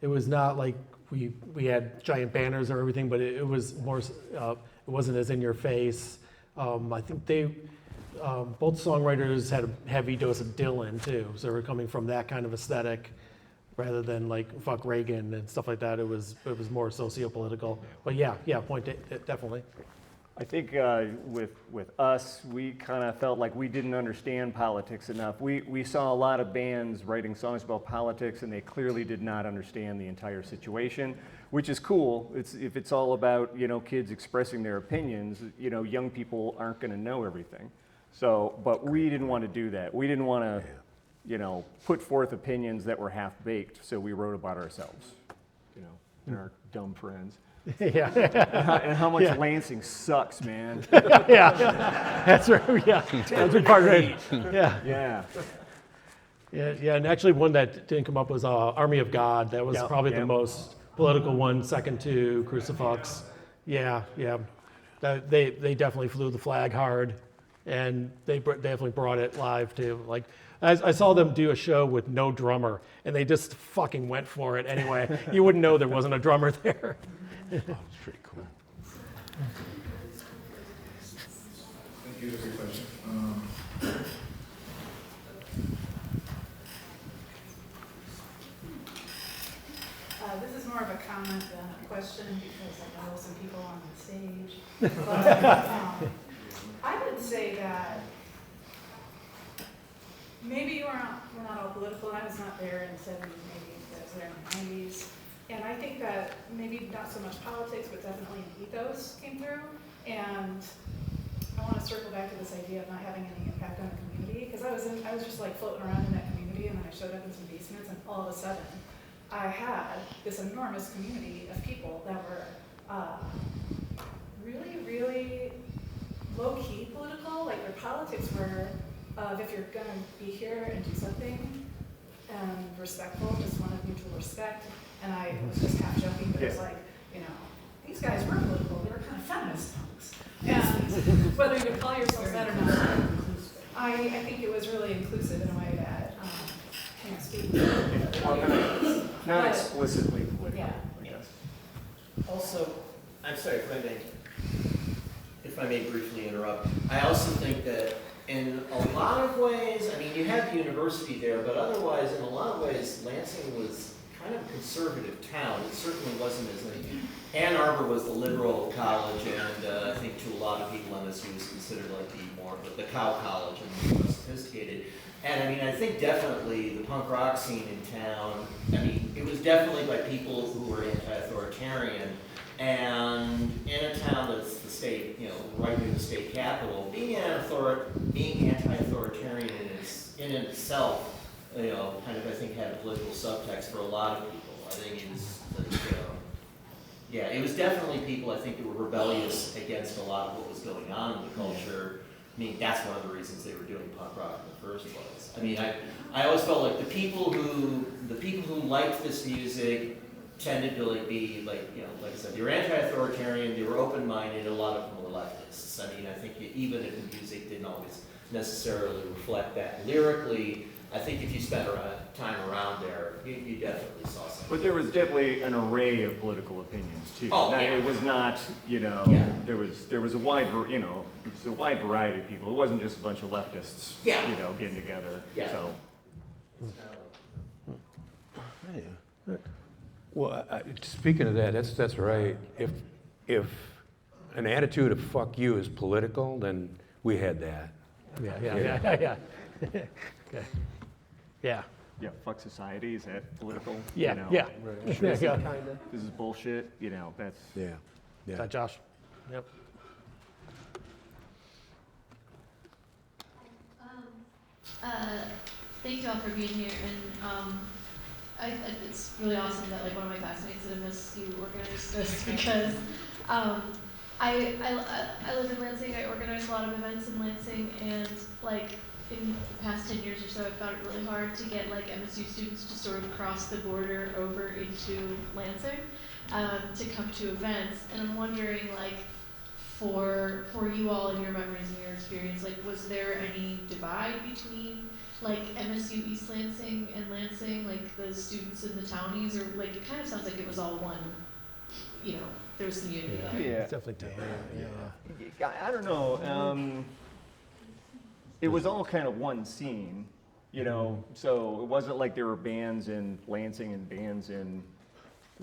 It was not like we had giant banners or everything, but it was more. It wasn't as in your face. I think both songwriters had a heavy dose of Dylan too, so they were coming from that kind of aesthetic, rather than like fuck Reagan and stuff like that. It was more socio-political. But yeah, definitely. I think with us, we kind of felt like we didn't understand politics enough. We saw a lot of bands writing songs about politics, and they clearly did not understand the entire situation, which is cool. If it's all about, you know, kids expressing their opinions, you know, young people aren't going to know everything. So, but we didn't want to do that. We didn't want to, you know, put forth opinions that were half-baked, so we wrote about ourselves, you know, and our dumb friends. Yeah. And how much Yeah. Lansing sucks, man. Yeah, that's right. Yeah, that's a part of it. Yeah, Yeah. and actually one that didn't come up was Army of God. That was Yeah, probably yeah. the most political one, second to Crucifix. Yeah. They definitely flew the flag hard, and they definitely brought it live too. Like, I saw them do a show with no drummer, and they just fucking went for it anyway. You wouldn't know there wasn't a drummer there. Oh, it's pretty cool. Thank you for your question. This is more of a comment than a question because I know some people on the stage. But I would say that maybe we're not all political. I was not there in the 70s, maybe I was there in the 90s. And I think that maybe not so much politics, but definitely an ethos came through. And I want to circle back to this idea of not having any impact on the community, because I was just like floating around in that community, and then I showed up in some basements, and all of a sudden, I had this enormous community of people that were really, really low-key political. Like their politics were of if you're gonna be here and do something respectful, just one of mutual respect. And I was just half joking, but it was like, you know, these guys were political. They were kind of feminist punks. And whether you would call yourself that or not, I think it was really inclusive in a way that can't speak. Not explicitly political, Yeah. I guess. Also, I'm sorry if I may briefly interrupt. I also think that in a lot of ways, I mean, you had the university there, but otherwise, in a lot of ways, Lansing was kind of a conservative town. It certainly wasn't as like Ann Arbor was the liberal college, and I think to a lot of people, MSU was considered like the cow college and more sophisticated. And I mean, I think definitely the punk rock scene in town, I mean, it was definitely by people who were anti-authoritarian. And in a town that's the state, you know, right near the state capital, being anti-authoritarian in itself, you know, kind of I think had a political subtext for a lot of people. I think it's, yeah, it was definitely people I think that were rebellious against a lot of what was going on in the culture. I mean, that's one of the reasons they were doing punk rock in the first place. I mean, I always felt like the people who liked this music tended to be like, you know, like I said, they were anti-authoritarian, they were open-minded, a lot of them were leftists. I mean, I think even if the music didn't always necessarily reflect that lyrically, I think if you spent time around there, you definitely saw something. But there was definitely an array of political opinions too. Oh, Now, yeah. It was not, you know, Yeah. there was a wide, you know, it was a wide variety of people. It wasn't just a bunch of leftists, Yeah. you know, getting together. Yeah. So. Well, speaking of that, that's right. If an attitude of "fuck you" is political, then we had that. Yeah. Okay. Yeah. Yeah, fuck society, is that political? Yeah. You know, Yeah. This is bullshit, you know, that's. Yeah. Is that Josh? Yep. Thank you all for being here, and it's really awesome that like one of my classmates at MSU organized this because I live in Lansing. I organize a lot of events in Lansing, and like in the past 10 years or so, I've found it really hard to get like MSU students to sort of cross the border over into Lansing to come to events. And I'm wondering, like, for you all in your memories and your experience, like, was there any divide between like MSU East Lansing and Lansing, like the students and the townies, or like it kind of sounds like it was all one, you know, there was some unity there. Yeah. It's definitely tough. Yeah, I don't know. It was all kind of one scene, you know, so it wasn't like there were bands in Lansing and bands in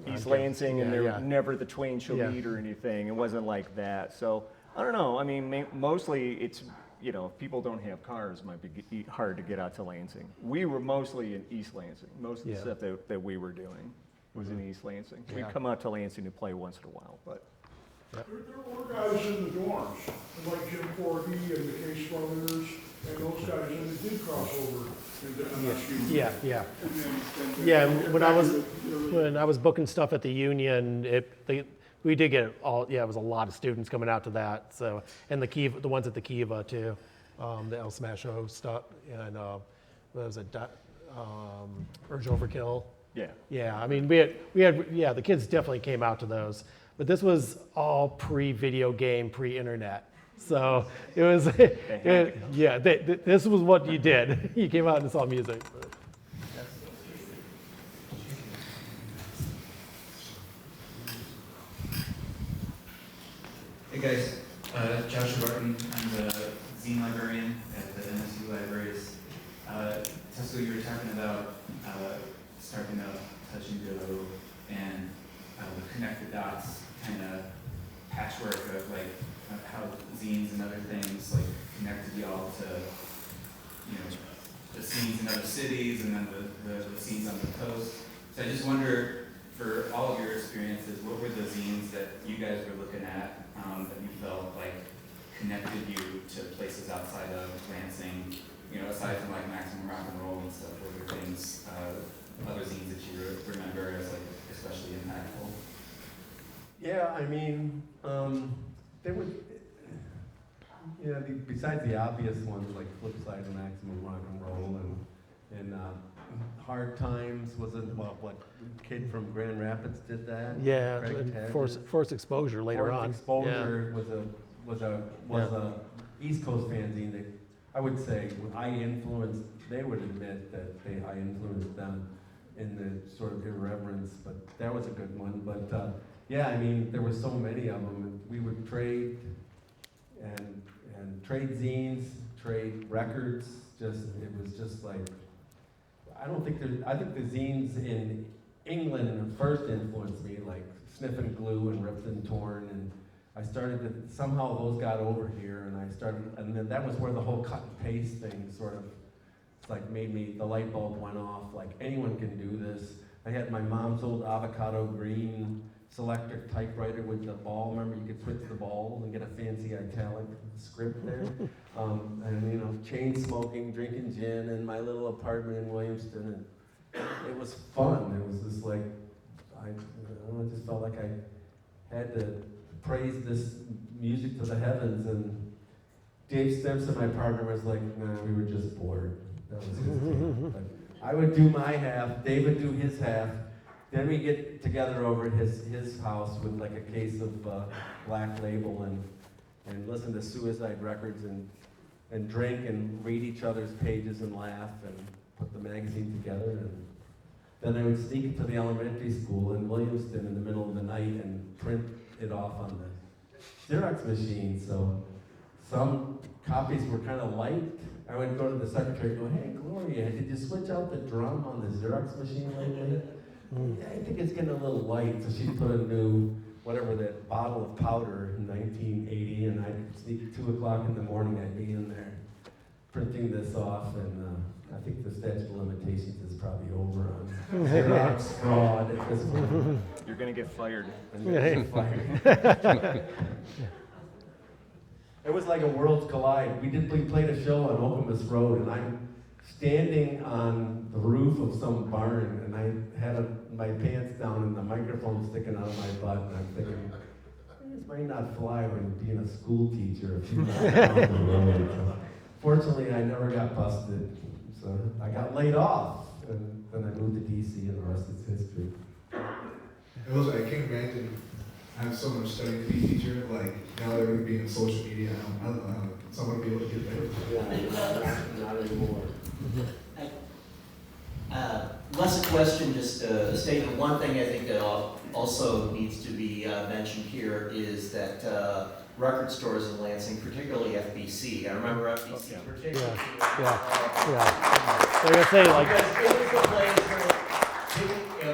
East Lansing and they were never the twain shall meet or anything. It wasn't like that. So I don't know. I mean, mostly it's, you know, if people don't have cars, it might be hard to get out to Lansing. We were mostly in East Lansing. Most of the stuff that we were doing was in East Lansing. We'd come out to Lansing to play once in a while, but. There were guys in the dorms, like Jim Forgy and the Case Brothers, and those guys, and it did cross over into MSU. When I was booking stuff at the Union, we did get it was a lot of students coming out to that. So, and the ones at the Kiva too, the El Smasho stuff, and what was it, Urge Overkill. Yeah. I mean, we had the kids definitely came out to those, but this was all pre-video game, pre-internet. So it was, this was what you did. You came out and saw music. Hey guys, Joshua Barton. I'm the zine librarian at the MSU Libraries. Tesco, you were talking about starting up Touch and Go and connect the dots, kind of patchwork of like how zines and other things like connected y'all to, you know, the scenes in other cities and then the scenes on the coast. So I just wonder, for all of your experiences, what were the zines that you guys were looking at that you felt like connected you to places outside of Lansing? You know, aside from like Maximum Rock and Roll and stuff, what were things, other zines that you remember as like especially impactful? Yeah, I mean, there was, you know, besides the obvious ones like Flipside and Maximum Rock and Roll and Hard Times was what kid from Grand Rapids did that. Yeah, Forced Exposure later on. Forced Exposure was a East Coast fanzine that I would say I influenced. They would admit that I influenced them in the sort of irreverence, but that was a good one. But yeah, I mean, there were so many of them, and we would trade and trade zines, trade records. It was just like, I think the zines in England first influenced me, like Sniff and Glue and Ripped and Torn, and I started to, somehow those got over here, and then that was where the whole cut and paste thing sort of, it's like made me, the light bulb went off, like anyone can do this. I had my mom's old avocado green selector typewriter with the ball. Remember, you could switch the balls and get a fancy italic script there. And you know, chain smoking, drinking gin in my little apartment in Williamston, and it was fun. It was just like, I just felt like I had to praise this music to the heavens. And Dave Stimson, my partner, was like, nah, we were just bored. That was his thing. But I would do my half, Dave would do his half. Then we get together over at his house with like a case of Black Label and listen to Suicide Records and drink and read each other's pages and laugh and put the magazine together. And then I would sneak it to the elementary school in Williamston in the middle of the night and print it off on the Xerox machine. So some copies were kind of light. I would go to the secretary and go, hey, Gloria, did you switch out the drum on the Xerox machine lately? Yeah, I think it's getting a little light. So she put a new, whatever, that bottle of powder in 1980, and I'd sneak at 2 o'clock in the morning, I'd be in there printing this off, and I think the statute of limitations is probably over on Xerox fraud at this point. You're going to get fired. I'm gonna get fired. It was like a worlds collide. We played a show on Okemos Road, and I'm standing on the roof of some barn, and I had my pants down and the microphone sticking out of my butt, and I'm thinking, might not fly when being a school teacher a few miles down the road. So fortunately, I never got busted, so I got laid off, and then I moved to DC, and the rest is history. I can't imagine have someone studying to be a teacher, like now that everything being in social media, I don't know how someone would be able to get there. Yeah, not anymore. Less a question, just a statement. One thing I think that also needs to be mentioned here is that record stores in Lansing, particularly FBC, I remember FBC particularly. Yeah. So I gotta say, like, because it was a place where,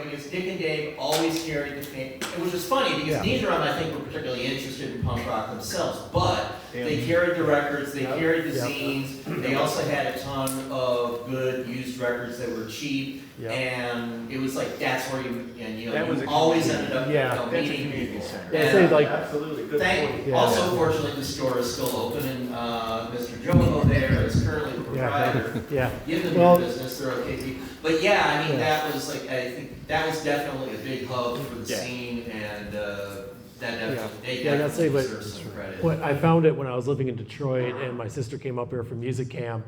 because Dick and Dave always carried the thing, which was funny because neither of them, I think, were particularly interested in punk rock themselves, but they carried the records, they carried the zines, they also had a ton of good used records that were cheap, and it was like, that's where you always ended up meeting people. Absolutely, good point. Also, fortunately, the store is still open, and Mr. Jomo there is currently the proprietor. Give them your business, they're okay. But yeah, I mean, that was like, I think that was definitely a big hub for the scene, and that definitely, they definitely deserve some credit. I found it when I was living in Detroit, and my sister came up here for music camp.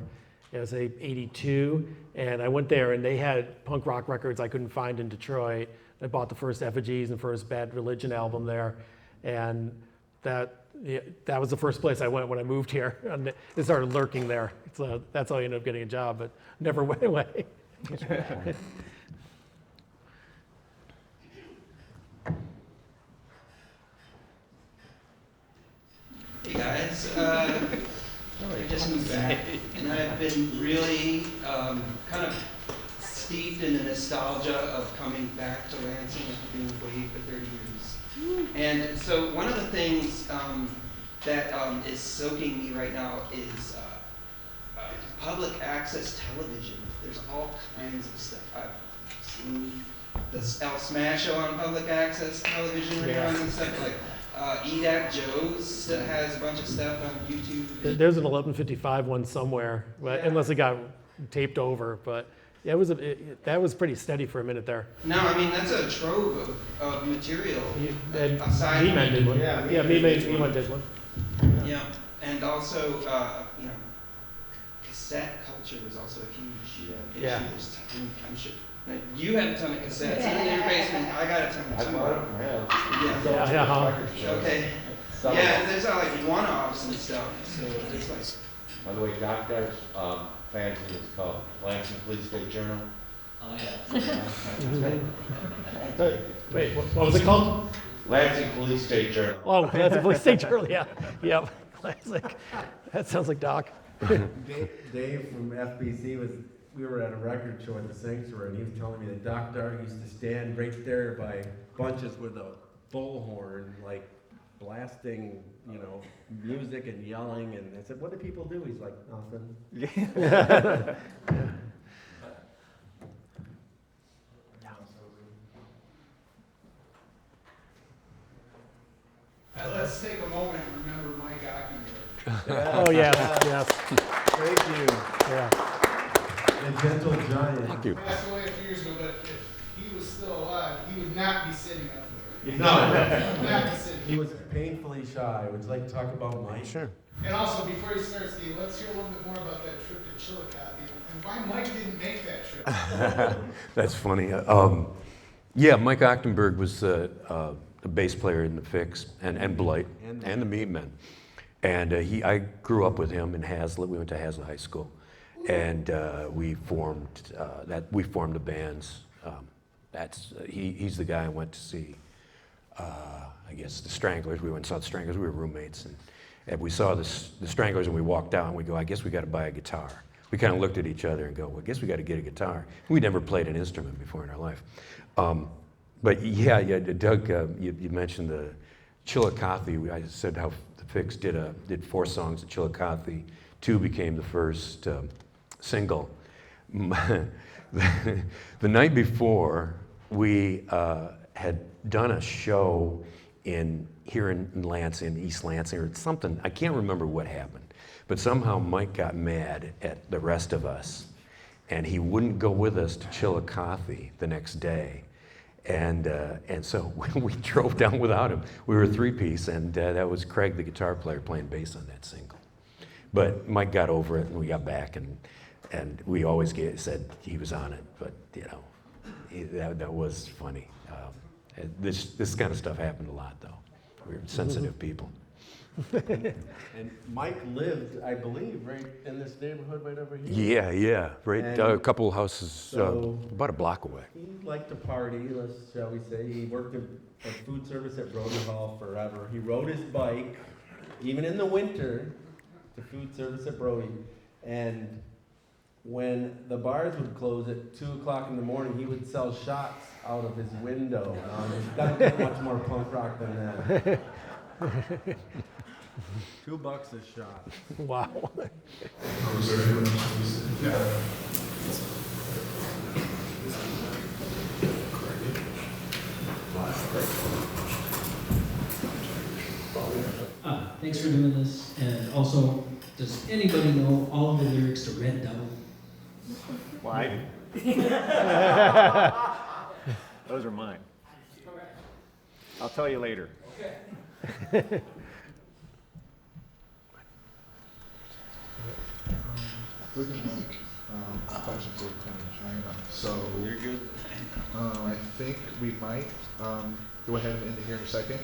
It was '82, and I went there, and they had punk rock records I couldn't find in Detroit. I bought the first Effigies and first Bad Religion album there, and that was the first place I went when I moved here. And it started lurking there. So that's how I ended up getting a job, but never went away. Hey guys, I just moved back, and I've been really kind of steeped in the nostalgia of coming back to Lansing after being away for 30 years. And so one of the things that is soaking me right now is public access television. There's all kinds of stuff. I've seen the El Smasho on public access television reruns and stuff like. EDAC Joe's that has a bunch of stuff on YouTube. There's an 1155 one somewhere, unless it got taped over. But that was pretty steady for a minute there. No, I mean that's a trove of material. Aside from did one. Me-Man did one. Yeah, and also cassette culture was also a huge issue. I'm sure. You have a ton of cassettes in your basement. I got a ton of Okay. Yeah, there's like one-offs and stuff. So there's like. By the way, Doctor's fanzine is called Lansing Police State Journal. Oh yeah. Wait, what was it called? Lansing Police State Journal. Oh, Lansing Police State Journal. Yeah. Yep. Classic. That sounds like Doc. Dave from FBC we were at a record show at the Sanctuary, and he was telling me that Doc Dart used to stand right there by bunches with a bullhorn, like blasting, music and yelling. And I said, "What do people do?" He's like, "Nothing." Let's take a moment and remember Mike Ockenberg. Oh yes. Thank you. Yeah. The gentle giant. Thank you. He passed away a few years ago, but if he was still alive, he would not be sitting up there. No. He would not be sitting. He was painfully shy. Would you like to talk about Mike? Sure. And also, before he starts, Steve, let's hear a little bit more about that trip to Chillicothe and why Mike didn't make that trip. That's funny. Mike Ochtenberg was a bass player in the Fix and Blight and the Meatmen. And I grew up with him in Hazlitt. We went to Hazlitt High School. And we formed the bands. He's the guy I went to see. I guess the Stranglers. We went and saw the Stranglers. We were roommates, and we saw the Stranglers, and we walked out, and we go, I guess we got to buy a guitar. We kind of looked at each other and go, well, I guess we got to get a guitar. We never played an instrument before in our life. But Doug, you mentioned the Chillicothe. I said how the Fix did 4 songs at Chillicothe. 2 became the first single. The night before, we had done a show here in Lansing, East Lansing, or something. I can't remember what happened, but somehow Mike got mad at the rest of us, and he wouldn't go with us to Chillicothe the next day. And so we drove down without him. We were a three-piece, and that was Craig, the guitar player, playing bass on that single. But Mike got over it, and we got back, and we always said he was on it. But that was funny. This kind of stuff happened a lot, though. We were sensitive people. And Mike lived, I believe, right in this neighborhood right over here. Yeah, right. And A couple houses so about a block away. He liked to party, shall we say. He worked at food service at Brody Hall forever. He rode his bike, even in the winter, to food service at Brody. And when the bars would close at 2 o'clock in the morning, he would sell shots out of his window. It doesn't get much more punk rock than that. $2 a shot. Wow. Was there anyone else? Yeah. Thanks for doing this. And also, does anybody know all of the lyrics to Red Devil? Why? Those are mine. I'll tell you later. Okay. We're gonna touch and go kind of China. So you're good. I think we might go ahead and end it here in a second.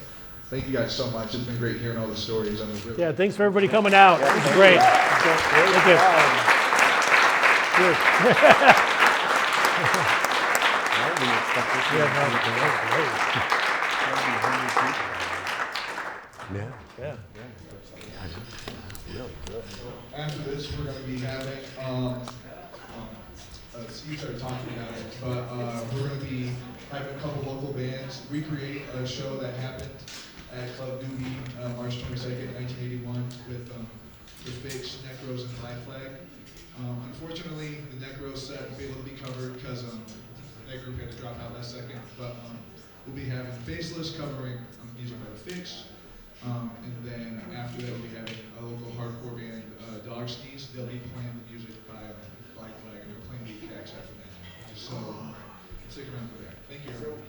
Thank you guys so much. It's been great hearing all the stories. Yeah, thanks for everybody coming out. Yeah, this is great. Thank you. Yeah. Really good. After this, we're going to be having, Steve started talking about it, but we're going to be having a couple local bands recreate a show that happened at Club Doobie, March 22nd, 1981, with Fix, Necros, and Black Flag. Unfortunately, the Necros set won't be able to be covered because that group had to drop out last second, but we'll be having Faceless covering music by the Fix. And then after that, we'll be having a local hardcore band, Dog Skis. They'll be playing the music by Black Flag, and they're playing the tracks after that. So stick around for that. Thank you, everyone.